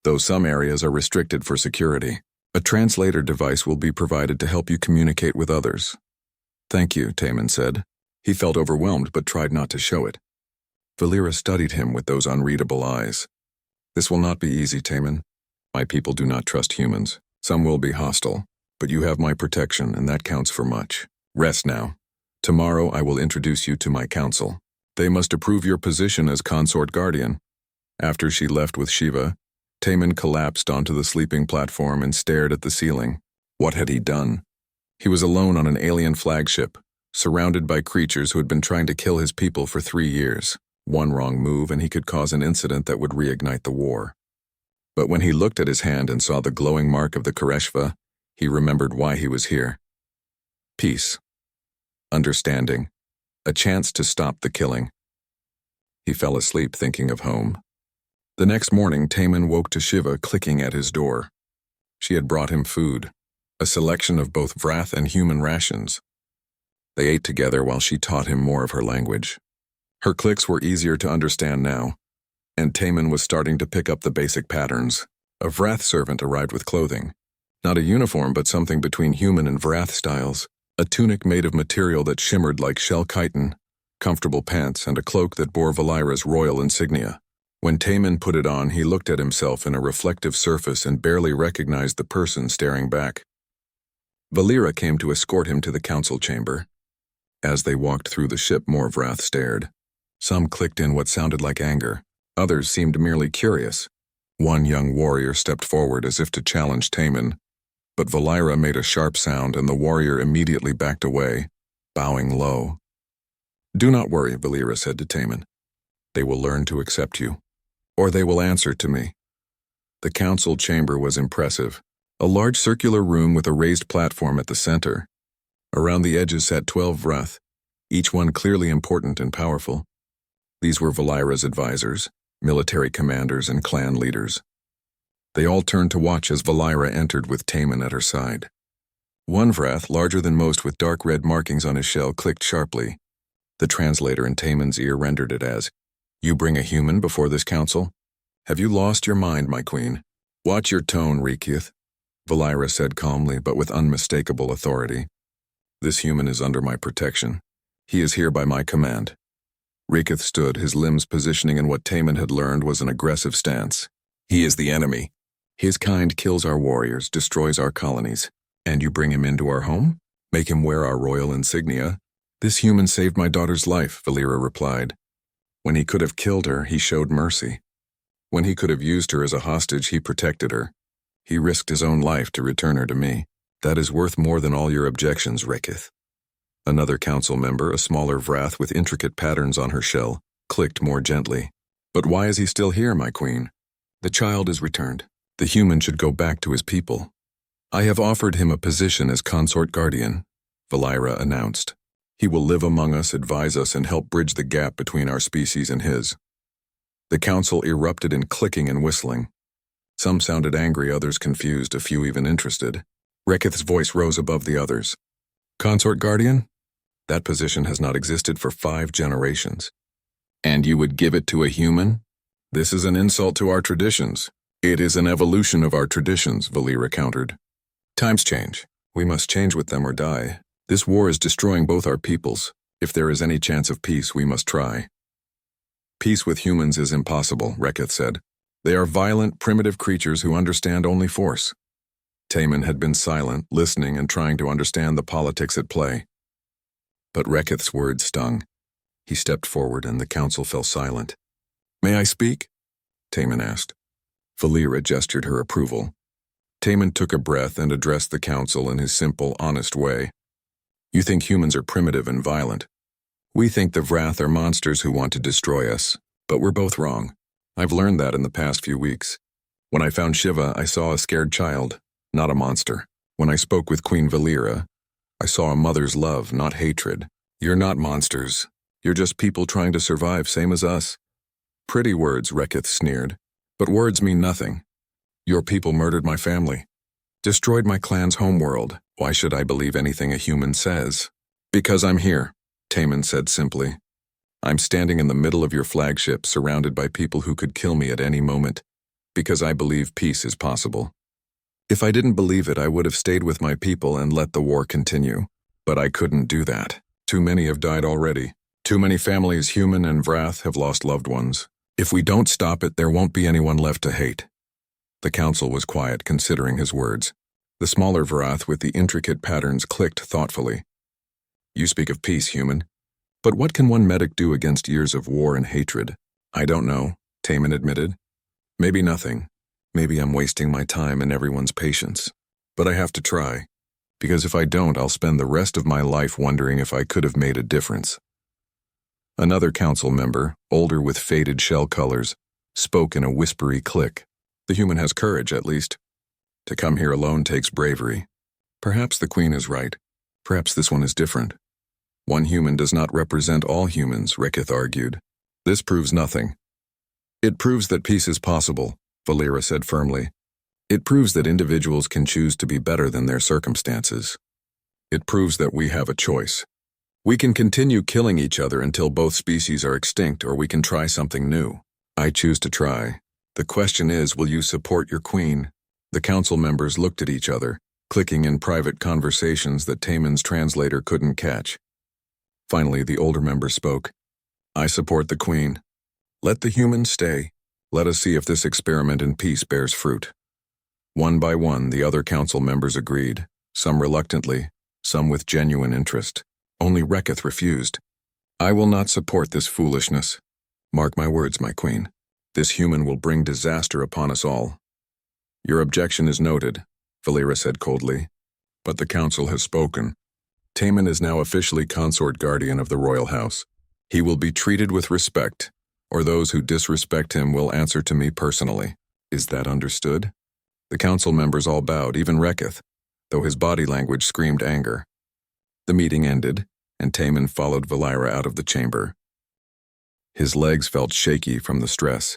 though some areas are restricted for security. A translator device will be provided to help you communicate with others." "Thank you," Taman said. He felt overwhelmed but tried not to show it. Valira studied him with those unreadable eyes. "This will not be easy, Taman. My people do not trust humans. Some will be hostile, but you have my protection, and that counts for much. Rest now. Tomorrow I will introduce you to my council. They must approve your position as consort guardian." After she left with Shiva, Taman collapsed onto the sleeping platform and stared at the ceiling. What had he done? He was alone on an alien flagship, surrounded by creatures who had been trying to kill his people for 3 years. One wrong move and he could cause an incident that would reignite the war. But when he looked at his hand and saw the glowing mark of the Kareshva, he remembered why he was here. Peace. Understanding. A chance to stop the killing. He fell asleep thinking of home. The next morning, Taman woke to Shiva clicking at his door. She had brought him food, a selection of both Vrath and human rations. They ate together while she taught him more of her language. Her clicks were easier to understand now, and Taman was starting to pick up the basic patterns. A Vrath servant arrived with clothing. Not a uniform, but something between human and Vrath styles. A tunic made of material that shimmered like shell chitin, comfortable pants, and a cloak that bore Valira's royal insignia. When Taman put it on, he looked at himself in a reflective surface and barely recognized the person staring back. Valira came to escort him to the council chamber. As they walked through the ship, more Vrath stared. Some clicked in what sounded like anger. Others seemed merely curious. One young warrior stepped forward as if to challenge Taman, but Valira made a sharp sound and the warrior immediately backed away, bowing low. "Do not worry," Valira said to Taman. "They will learn to accept you, or they will answer to me." The council chamber was impressive, a large circular room with a raised platform at the center. Around the edges sat 12 Vrath, each one clearly important and powerful. These were Valira's advisors, military commanders, and clan leaders. They all turned to watch as Valira entered with Taman at her side. One Vrath, larger than most with dark red markings on his shell, clicked sharply. The translator in Taman's ear rendered it as, "You bring a human before this council? Have you lost your mind, my queen?" "Watch your tone, Rikieth," Valira said calmly but with unmistakable authority. "This human is under my protection. He is here by my command." Rikieth stood, his limbs positioning in what Taman had learned was an aggressive stance. "He is the enemy. His kind kills our warriors, destroys our colonies. And you bring him into our home? Make him wear our royal insignia? This human saved my daughter's life," Valira replied. "When he could have killed her, he showed mercy. When he could have used her as a hostage, he protected her. He risked his own life to return her to me. That is worth more than all your objections, Rikieth." Another council member, a smaller Vrath with intricate patterns on her shell, clicked more gently. "But why is he still here, my queen? The child is returned. The human should go back to his people. I have offered him a position as consort guardian," Valira announced. "He will live among us, advise us, and help bridge the gap between our species and his." The council erupted in clicking and whistling. Some sounded angry, others confused, a few even interested. Rikieth's voice rose above the others. "Consort guardian? That position has not existed for 5 generations. And you would give it to a human? This is an insult to our traditions." "It is an evolution of our traditions," Valira countered. "Times change. We must change with them or die. This war is destroying both our peoples. If there is any chance of peace, we must try." "Peace with humans is impossible," Rikieth said. "They are violent, primitive creatures who understand only force." Taman had been silent, listening and trying to understand the politics at play. But Rikieth's words stung. He stepped forward and the council fell silent. "May I speak?" Taman asked. Valira gestured her approval. Taman took a breath and addressed the council in his simple, honest way. "You think humans are primitive and violent. We think the Vrath are monsters who want to destroy us, but we're both wrong. I've learned that in the past few weeks. When I found Shiva, I saw a scared child, not a monster. When I spoke with Queen Valira, I saw a mother's love, not hatred. You're not monsters. You're just people trying to survive, same as us." "Pretty words," Rikieth sneered. "But words mean nothing. Your people murdered my family, destroyed my clan's homeworld. Why should I believe anything a human says?" "Because I'm here," Taman said simply. "I'm standing in the middle of your flagship, surrounded by people who could kill me at any moment, because I believe peace is possible. If I didn't believe it, I would have stayed with my people and let the war continue. But I couldn't do that. Too many have died already. Too many families, human and Vrath, have lost loved ones. If we don't stop it, there won't be anyone left to hate." The council was quiet, considering his words. The smaller Vrath with the intricate patterns clicked thoughtfully. "You speak of peace, human. But what can one medic do against years of war and hatred?" "I don't know," Taman admitted. "Maybe nothing. Maybe I'm wasting my time and everyone's patience. But I have to try, because if I don't, I'll spend the rest of my life wondering if I could have made a difference." Another council member, older with faded shell colors, spoke in a whispery click. "The human has courage, at least. To come here alone takes bravery. Perhaps the queen is right. Perhaps this one is different. One human does not represent all humans," Rikieth argued. "This proves nothing." "It proves that peace is possible," Valira said firmly. "It proves that individuals can choose to be better than their circumstances. It proves that we have a choice. We can continue killing each other until both species are extinct, or we can try something new. I choose to try. The question is, will you support your queen?" The council members looked at each other, clicking in private conversations that Taman's translator couldn't catch. Finally, the older member spoke. "I support the queen. Let the humans stay. Let us see if this experiment in peace bears fruit." One by one, the other council members agreed, some reluctantly, some with genuine interest. Only Rikieth refused. "I will not support this foolishness. Mark my words, my queen. This human will bring disaster upon us all. Your objection is noted, Valera said coldly. But the council has spoken. Taman is now officially consort guardian of the royal house. He will be treated with respect, or those who disrespect him will answer to me personally. Is that understood? The council members all bowed, even Reketh, though his body language screamed anger. The meeting ended, and Taman followed Valera out of the chamber. His legs felt shaky from the stress.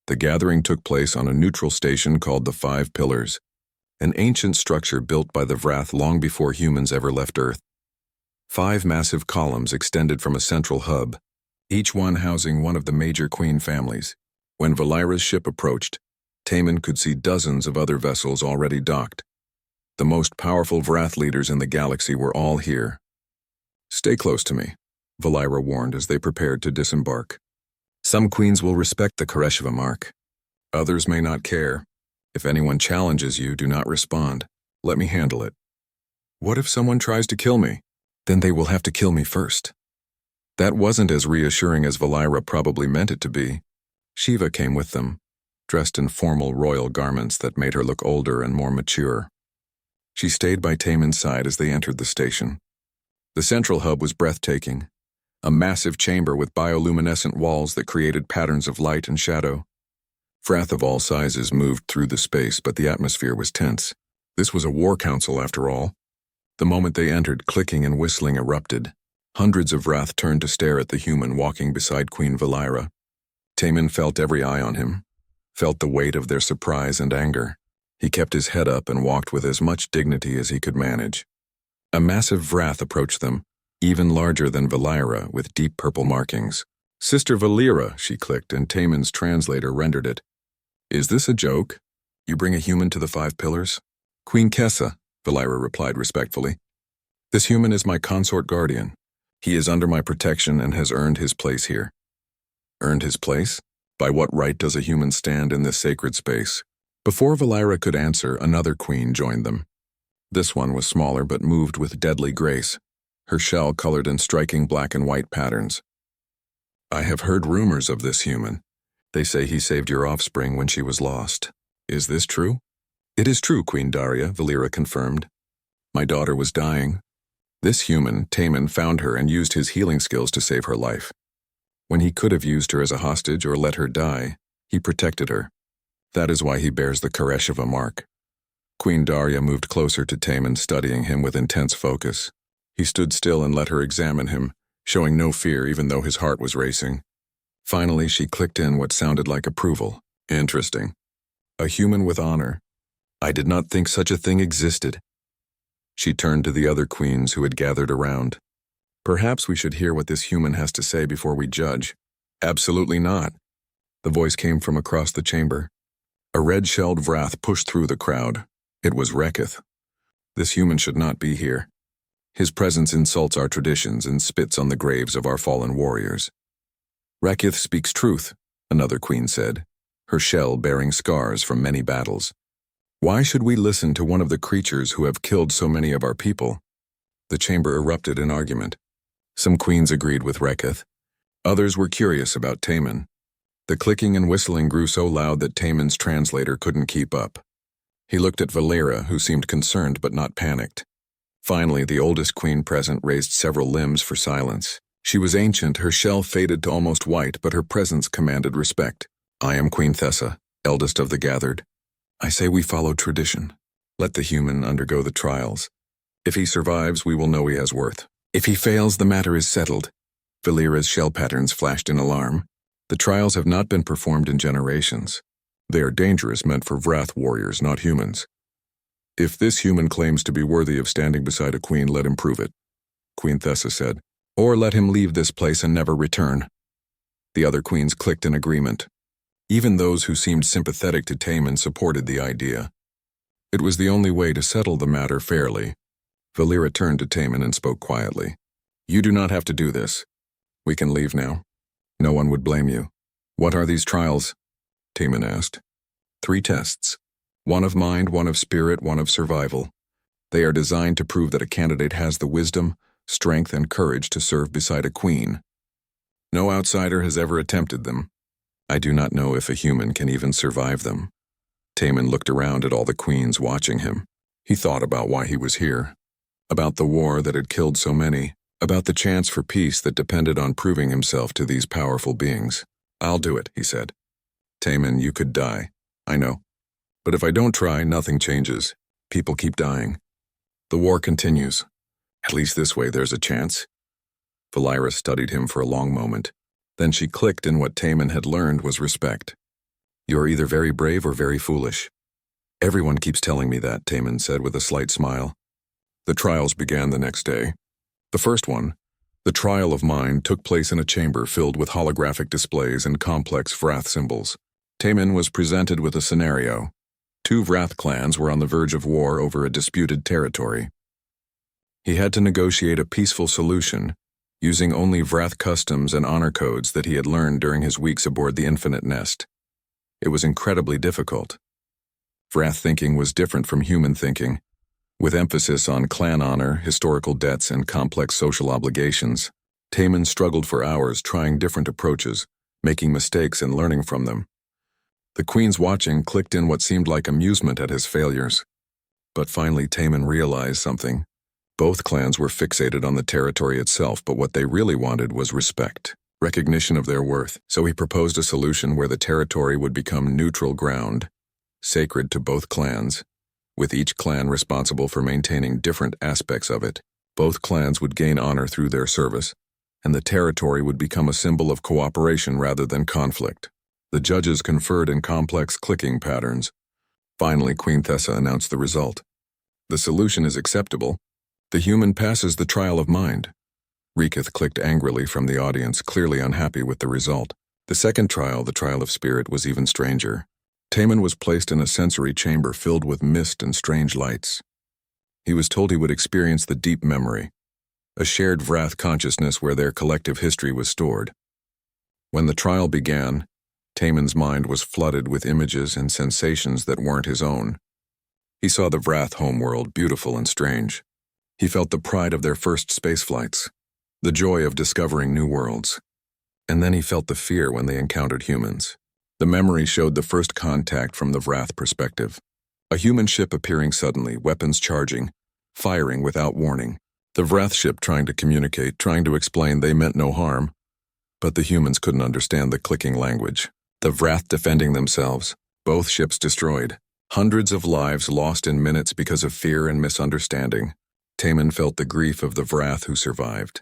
The gathering took place on a neutral station called the Five Pillars, an ancient structure built by the Vrath long before humans ever left Earth. 5 massive columns extended from a central hub, each one housing one of the major queen families. When Valera's ship approached, Taman could see dozens of other vessels already docked. The most powerful Vrath leaders in the galaxy were all here. Stay close to me, Valera warned as they prepared to disembark. Some queens will respect the HFY mark. Others may not care. If anyone challenges you, do not respond. Let me handle it. What if someone tries to kill me? Then they will have to kill me first. That wasn't as reassuring as Valera probably meant it to be. Shiva came with them, dressed in formal royal garments that made her look older and more mature. She stayed by Taman's side as they entered the station. The central hub was breathtaking, a massive chamber with bioluminescent walls that created patterns of light and shadow. Vrath of all sizes moved through the space, but the atmosphere was tense. This was a war council, after all. The moment they entered, clicking and whistling erupted. Hundreds of Vrath turned to stare at the human walking beside Queen Valera. Taman felt every eye on him, felt the weight of their surprise and anger. He kept his head up and walked with as much dignity as he could manage. A massive Vrath approached them, even larger than Valera, with deep purple markings. Sister Valera, she clicked, and Taman's translator rendered it. Is this a joke? You bring a human to the 5 pillars? Queen Kessa, Valera replied respectfully. This human is my consort guardian. He is under my protection and has earned his place here. Earned his place? By what right does a human stand in this sacred space? Before Valera could answer, another queen joined them. This one was smaller but moved with deadly grace, her shell colored in striking black and white patterns. I have heard rumors of this human. They say he saved your offspring when she was lost. Is this true? It is true, Queen Daria, Valera confirmed. My daughter was dying. This human, Taman, found her and used his healing skills to save her life. When he could have used her as a hostage or let her die, he protected her. That is why he bears the HFY mark. Queen Daria moved closer to Taman, studying him with intense focus. He stood still and let her examine him, showing no fear even though his heart was racing. Finally, she clicked in what sounded like approval. Interesting. A human with honor. I did not think such a thing existed. She turned to the other queens who had gathered around. Perhaps we should hear what this human has to say before we judge. Absolutely not. The voice came from across the chamber. A red-shelled Vrath pushed through the crowd. It was Reketh. This human should not be here. His presence insults our traditions and spits on the graves of our fallen warriors. Reketh speaks truth, another queen said, her shell bearing scars from many battles. Why should we listen to one of the creatures who have killed so many of our people? The chamber erupted in argument. Some queens agreed with Reketh. Others were curious about Taman. The clicking and whistling grew so loud that Taman's translator couldn't keep up. He looked at Valera, who seemed concerned but not panicked. Finally, the oldest queen present raised several limbs for silence. She was ancient, her shell faded to almost white, but her presence commanded respect. I am Queen Thessa, eldest of the gathered. I say we follow tradition. Let the human undergo the trials. If he survives, we will know he has worth. If he fails, the matter is settled. Valera's shell patterns flashed in alarm. The trials have not been performed in generations. They are dangerous, meant for Vrath warriors, not humans. If this human claims to be worthy of standing beside a queen, let him prove it, Queen Thessa said. Or let him leave this place and never return. The other queens clicked in agreement. Even those who seemed sympathetic to Taman supported the idea. It was the only way to settle the matter fairly. Valera turned to Taman and spoke quietly. You do not have to do this. We can leave now. No one would blame you. What are these trials? Taman asked. 3 tests. One of mind, one of spirit, one of survival. They are designed to prove that a candidate has the wisdom, strength, and courage to serve beside a queen. No outsider has ever attempted them. I do not know if a human can even survive them. Taman looked around at all the queens watching him. He thought about why he was here, about the war that had killed so many, about the chance for peace that depended on proving himself to these powerful beings. I'll do it, he said. Taman, you could die. I know. But if I don't try, nothing changes. People keep dying. The war continues. At least this way there's a chance. Valira studied him for a long moment. Then she clicked, and what Taman had learned was respect. You're either very brave or very foolish. Everyone keeps telling me that, Taman said with a slight smile. The trials began the next day. The first one, the trial of mind, took place in a chamber filled with holographic displays and complex Vrath symbols. Taman was presented with a scenario. 2 Vrath clans were on the verge of war over a disputed territory. He had to negotiate a peaceful solution, using only Vrath customs and honor codes that he had learned during his weeks aboard the Infinite Nest. It was incredibly difficult. Vrath thinking was different from human thinking, with emphasis on clan honor, historical debts, and complex social obligations. Taman struggled for hours trying different approaches, making mistakes and learning from them. The queens watching clicked in what seemed like amusement at his failures. But finally Taman realized something. Both clans were fixated on the territory itself, but what they really wanted was respect, recognition of their worth. So he proposed a solution where the territory would become neutral ground, sacred to both clans, with each clan responsible for maintaining different aspects of it. Both clans would gain honor through their service, and the territory would become a symbol of cooperation rather than conflict. The judges conferred in complex clicking patterns. Finally, Queen Thessa announced the result. The solution is acceptable. The human passes the trial of mind. Rekith clicked angrily from the audience, clearly unhappy with the result. The second trial, the trial of spirit, was even stranger. Taman was placed in a sensory chamber filled with mist and strange lights. He was told he would experience the deep memory, a shared Vrath consciousness where their collective history was stored. When the trial began, Taman's mind was flooded with images and sensations that weren't his own. He saw the Vrath homeworld, beautiful and strange. He felt the pride of their first space flights, the joy of discovering new worlds. And then he felt the fear when they encountered humans. The memory showed the first contact from the Vrath perspective. A human ship appearing suddenly, weapons charging, firing without warning. The Vrath ship trying to communicate, trying to explain they meant no harm. But the humans couldn't understand the clicking language. The Vrath defending themselves, both ships destroyed. Hundreds of lives lost in minutes because of fear and misunderstanding. Taman felt the grief of the Vrath who survived.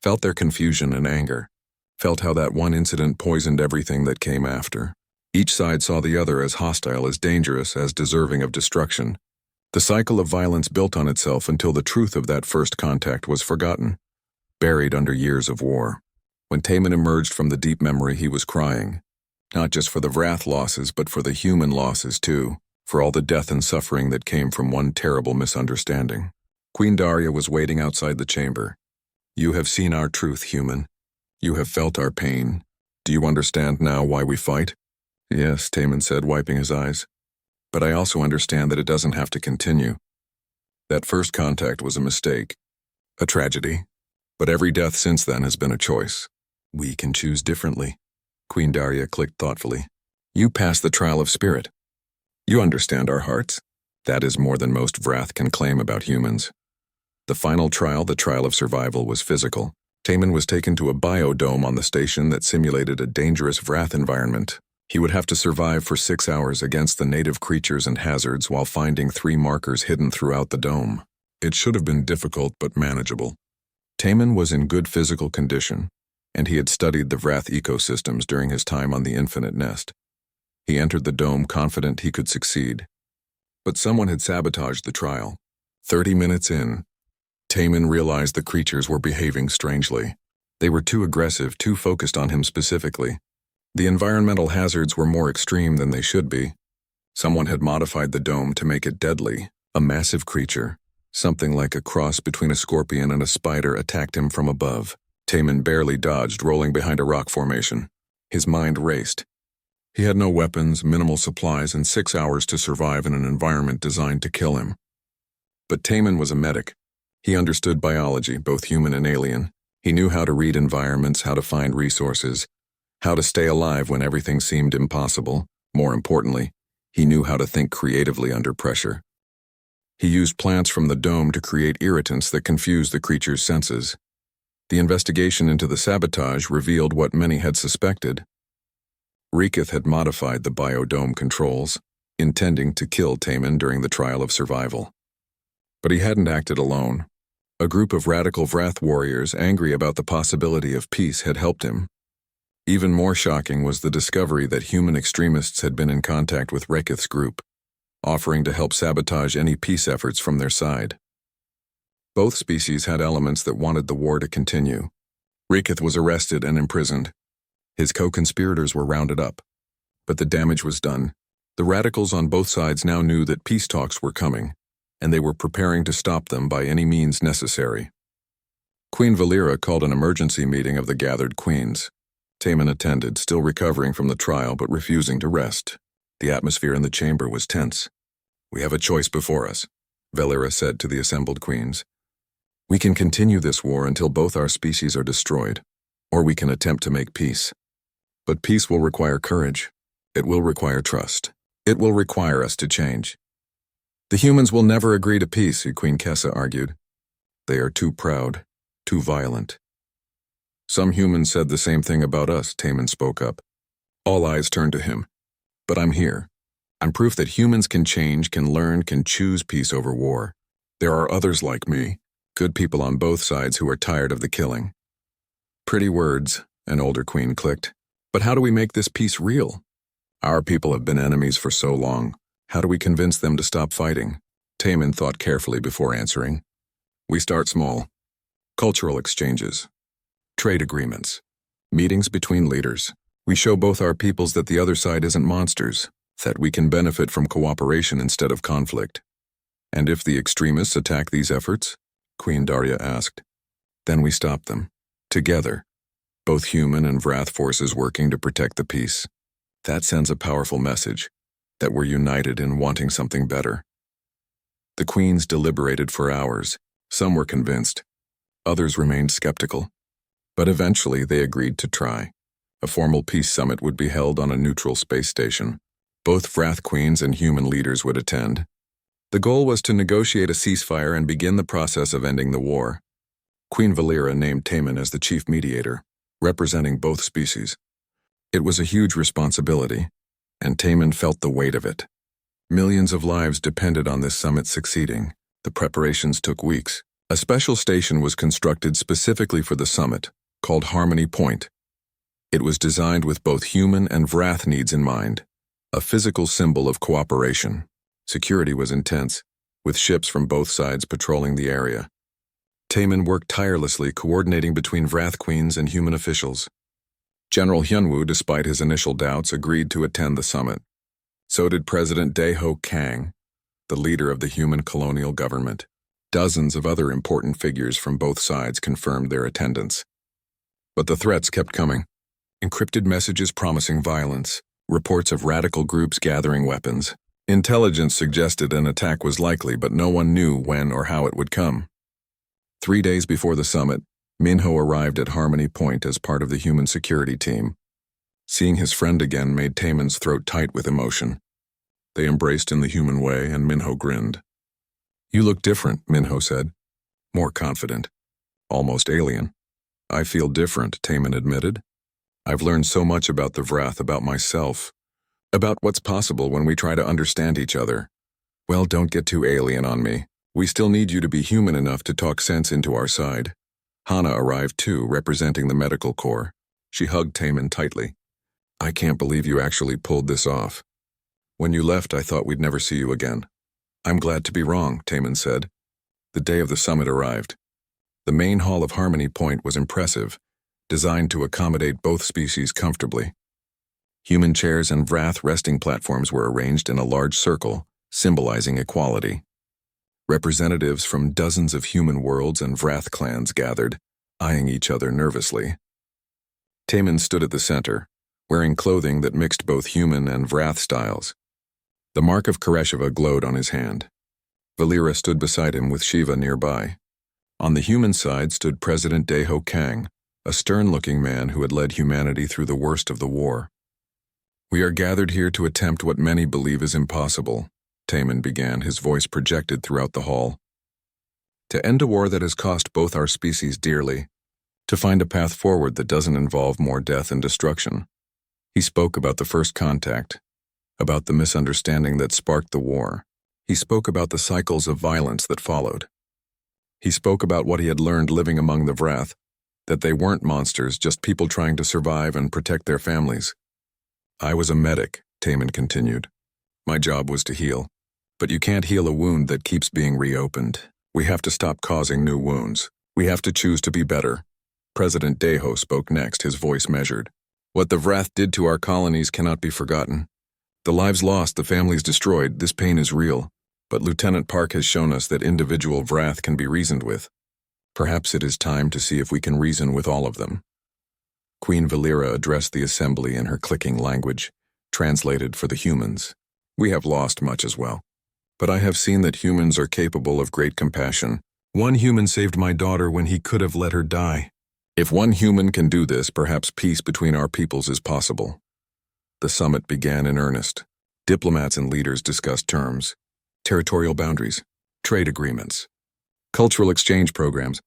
Felt their confusion and anger. Felt how that one incident poisoned everything that came after. Each side saw the other as hostile, as dangerous, as deserving of destruction. The cycle of violence built on itself until the truth of that first contact was forgotten, buried under years of war. When Taman emerged from the deep memory, he was crying. Not just for the Vrath losses, but for the human losses too, for all the death and suffering that came from one terrible misunderstanding. Queen Daria was waiting outside the chamber. You have seen our truth, human. You have felt our pain. Do you understand now why we fight? Yes, Taman said, wiping his eyes. But I also understand that it doesn't have to continue. That first contact was a mistake, a tragedy. But every death since then has been a choice. We can choose differently. Queen Daria clicked thoughtfully. You passed the trial of spirit. You understand our hearts. That is more than most Vrath can claim about humans. The final trial, the trial of survival, was physical. Taman was taken to a biodome on the station that simulated a dangerous Vrath environment. He would have to survive for 6 hours against the native creatures and hazards while finding 3 markers hidden throughout the dome. It should have been difficult but manageable. Taman was in good physical condition, and he had studied the Vrath ecosystems during his time on the Infinite Nest. He entered the dome confident he could succeed. But someone had sabotaged the trial. 30 minutes in, Taman realized the creatures were behaving strangely. They were too aggressive, too focused on him specifically. The environmental hazards were more extreme than they should be. Someone had modified the dome to make it deadly. A massive creature, something like a cross between a scorpion and a spider, attacked him from above. Taman barely dodged, rolling behind a rock formation. His mind raced. He had no weapons, minimal supplies, and 6 hours to survive in an environment designed to kill him. But Taman was a medic. He understood biology, both human and alien. He knew how to read environments, how to find resources, How to stay alive when everything seemed impossible. More importantly, he knew how to think creatively under pressure. He used plants from the dome to create irritants that confused the creature's senses. The investigation into the sabotage revealed what many had suspected. Rekith had modified the biodome controls, intending to kill Taman during the trial of survival. But he hadn't acted alone. A group of radical Vrath warriors angry about the possibility of peace had helped him. Even more shocking was the discovery that human extremists had been in contact with Rekith's group, offering to help sabotage any peace efforts from their side. Both species had elements that wanted the war to continue. Rekith was arrested and imprisoned. His co-conspirators were rounded up. But the damage was done. The radicals on both sides now knew that peace talks were coming, and they were preparing to stop them by any means necessary. Queen Valera called an emergency meeting of the gathered queens. Taman attended, still recovering from the trial but refusing to rest. The atmosphere in the chamber was tense. "We have a choice before us," Valera said to the assembled queens. "We can continue this war until both our species are destroyed, or we can attempt to make peace. But peace will require courage. It will require trust. It will require us to change." "The humans will never agree to peace," Queen Kessa argued. "They are too proud, too violent." "Some humans said the same thing about us," Taman spoke up. All eyes turned to him. "But I'm here. I'm proof that humans can change, can learn, can choose peace over war. There are others like me, good people on both sides who are tired of the killing." "Pretty words," an older queen clicked. "But how do we make this peace real? Our people have been enemies for so long. How do we convince them to stop fighting?" Taman thought carefully before answering. "We start small. Cultural exchanges. Trade agreements. Meetings between leaders. We show both our peoples that the other side isn't monsters, that we can benefit from cooperation instead of conflict." "And if the extremists attack these efforts?" Queen Daria asked. "Then we stop them. Together. Both human and Vrath forces working to protect the peace. That sends a powerful message, that we're united in wanting something better." The queens deliberated for hours. Some were convinced. Others remained skeptical. But eventually they agreed to try. A formal peace summit would be held on a neutral space station. Both Vrath queens and human leaders would attend. The goal was to negotiate a ceasefire and begin the process of ending the war. Queen Valera named Taman as the chief mediator, representing both species. It was a huge responsibility, and Taman felt the weight of it. Millions of lives depended on this summit succeeding. The preparations took weeks. A special station was constructed specifically for the summit, called Harmony Point. It was designed with both human and Vrath needs in mind, a physical symbol of cooperation. Security was intense, with ships from both sides patrolling the area. Taman worked tirelessly coordinating between Vrath queens and human officials. General Hyunwoo, despite his initial doubts, agreed to attend the summit. So did President Dae-ho Kang, the leader of the human colonial government. Dozens of other important figures from both sides confirmed their attendance. But the threats kept coming. Encrypted messages promising violence, reports of radical groups gathering weapons. Intelligence suggested an attack was likely, but no one knew when or how it would come. 3 days before the summit, Minho arrived at Harmony Point as part of the human security team. Seeing his friend again made Taman's throat tight with emotion. They embraced in the human way, and Minho grinned. "You look different," Minho said. "More confident. Almost alien." "I feel different," Taman admitted. "I've learned so much about the Vrath, about myself, about what's possible when we try to understand each other." "Well, don't get too alien on me. We still need you to be human enough to talk sense into our side." Hana arrived too, representing the medical corps. She hugged Taman tightly. "I can't believe you actually pulled this off. When you left, I thought we'd never see you again." "I'm glad to be wrong," Taman said. The day of the summit arrived. The main hall of Harmony Point was impressive, designed to accommodate both species comfortably. Human chairs and Vrath resting platforms were arranged in a large circle, symbolizing equality. Representatives from dozens of human worlds and Vrath clans gathered, eyeing each other nervously. Taman stood at the center, wearing clothing that mixed both human and Vrath styles. The mark of Karesheva glowed on his hand. Valera stood beside him with Shiva nearby. On the human side stood President Dae-ho Kang, a stern-looking man who had led humanity through the worst of the war. "We are gathered here to attempt what many believe is impossible," Taman began, his voice projected throughout the hall. "To end a war that has cost both our species dearly, to find a path forward that doesn't involve more death and destruction." He spoke about the first contact, about the misunderstanding that sparked the war. He spoke about the cycles of violence that followed. He spoke about what he had learned living among the Vrath, that they weren't monsters, just people trying to survive and protect their families. "I was a medic," Taman continued. "My job was to heal. But you can't heal a wound that keeps being reopened. We have to stop causing new wounds. We have to choose to be better." President Deho spoke next, his voice measured. "What the Vrath did to our colonies cannot be forgotten. The lives lost, the families destroyed, this pain is real. But Lieutenant Park has shown us that individual Vrath can be reasoned with. Perhaps it is time to see if we can reason with all of them." Queen Valera addressed the assembly in her clicking language, translated for the humans. "We have lost much as well. But I have seen that humans are capable of great compassion. One human saved my daughter when he could have let her die. If one human can do this, perhaps peace between our peoples is possible." The summit began in earnest. Diplomats and leaders discussed terms, territorial boundaries, trade agreements, cultural exchange programs,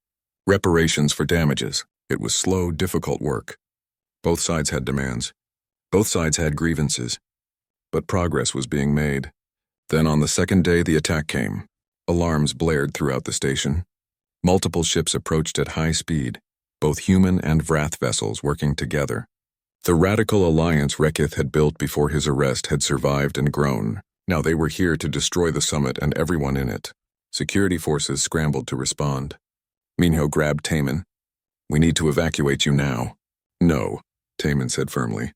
reparations for damages. It was slow, difficult work. Both sides had demands. Both sides had grievances. But progress was being made. Then on the second day, the attack came. Alarms blared throughout the station. Multiple ships approached at high speed, both human and Vrath vessels working together. The radical alliance Rekith had built before his arrest had survived and grown. Now they were here to destroy the summit and everyone in it. Security forces scrambled to respond. Minho grabbed Taman. "We need to evacuate you now." "No," Taman said firmly.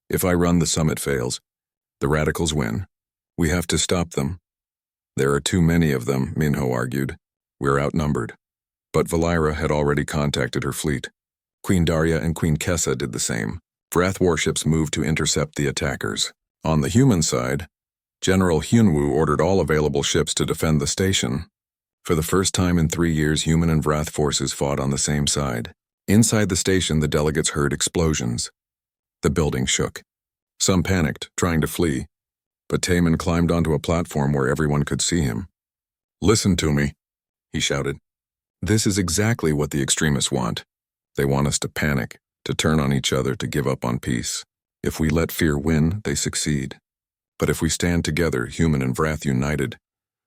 "If I run, the summit fails. The radicals win. We have to stop them." "There are too many of them," Minho argued. "We're outnumbered." But Valera had already contacted her fleet. Queen Daria and Queen Kessa did the same. Vrath warships moved to intercept the attackers. On the human side, General Hyunwoo ordered all available ships to defend the station. For the first time in 3 years, human and Vrath forces fought on the same side. Inside the station, the delegates heard explosions. The building shook. Some panicked, trying to flee, but Taman climbed onto a platform where everyone could see him. "Listen to me," he shouted. "This is exactly what the extremists want. They want us to panic, to turn on each other, to give up on peace. If we let fear win, they succeed. But if we stand together, human and Vrath united,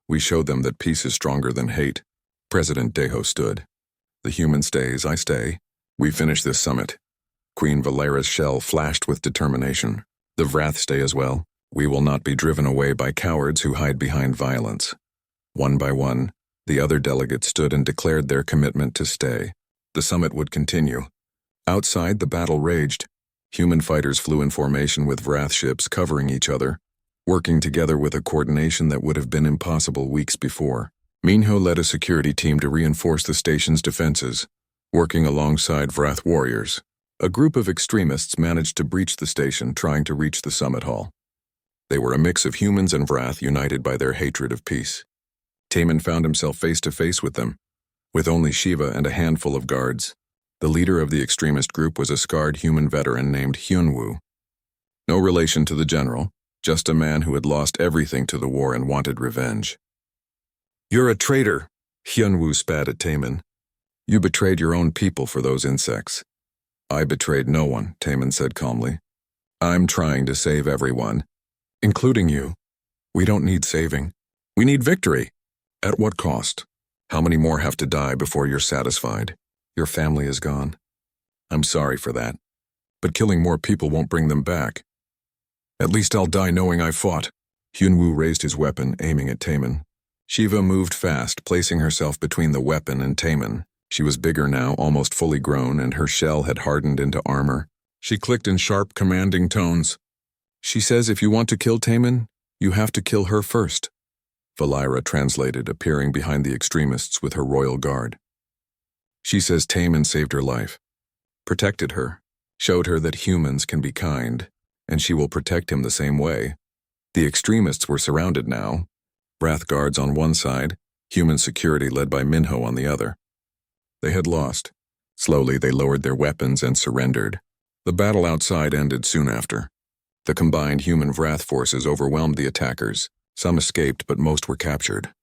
we show them that peace is stronger than hate." President Deho stood. "The human stays, I stay. We finish this summit." Queen Valera's shell flashed with determination. "The Vrath stay as well. We will not be driven away by cowards who hide behind violence." One by one, the other delegates stood and declared their commitment to stay. The summit would continue. Outside, the battle raged. Human fighters flew in formation with Vrath ships covering each other, working together with a coordination that would have been impossible weeks before. Minho led a security team to reinforce the station's defenses, working alongside Vrath warriors. A group of extremists managed to breach the station, trying to reach the summit hall. They were a mix of humans and Vrath united by their hatred of peace. Taman found himself face to face with them, with only Shiva and a handful of guards. The leader of the extremist group was a scarred human veteran named Hyunwoo. No relation to the general, just a man who had lost everything to the war and wanted revenge. "You're a traitor," Hyunwoo spat at Taman. "You betrayed your own people for those insects." "I betrayed no one," Taman said calmly. "I'm trying to save everyone, including you. We don't need saving. We need victory. At what cost? How many more have to die before you're satisfied? Your family is gone. I'm sorry for that. But killing more people won't bring them back. At least I'll die knowing I fought." Hyunwoo raised his weapon, aiming at Taman. Shiva moved fast, placing herself between the weapon and Taman. She was bigger now, almost fully grown, and her shell had hardened into armor. She clicked in sharp, commanding tones. "She says if you want to kill Taman, you have to kill her first." Valera translated, appearing behind the extremists with her royal guard. "She says Taman saved her life, protected her, showed her that humans can be kind, and she will protect him the same way." The extremists were surrounded now. Vrath guards on one side, human security led by Minho on the other. They had lost. Slowly, they lowered their weapons and surrendered. The battle outside ended soon after. The combined human Wrath forces overwhelmed the attackers. Some escaped, but most were captured.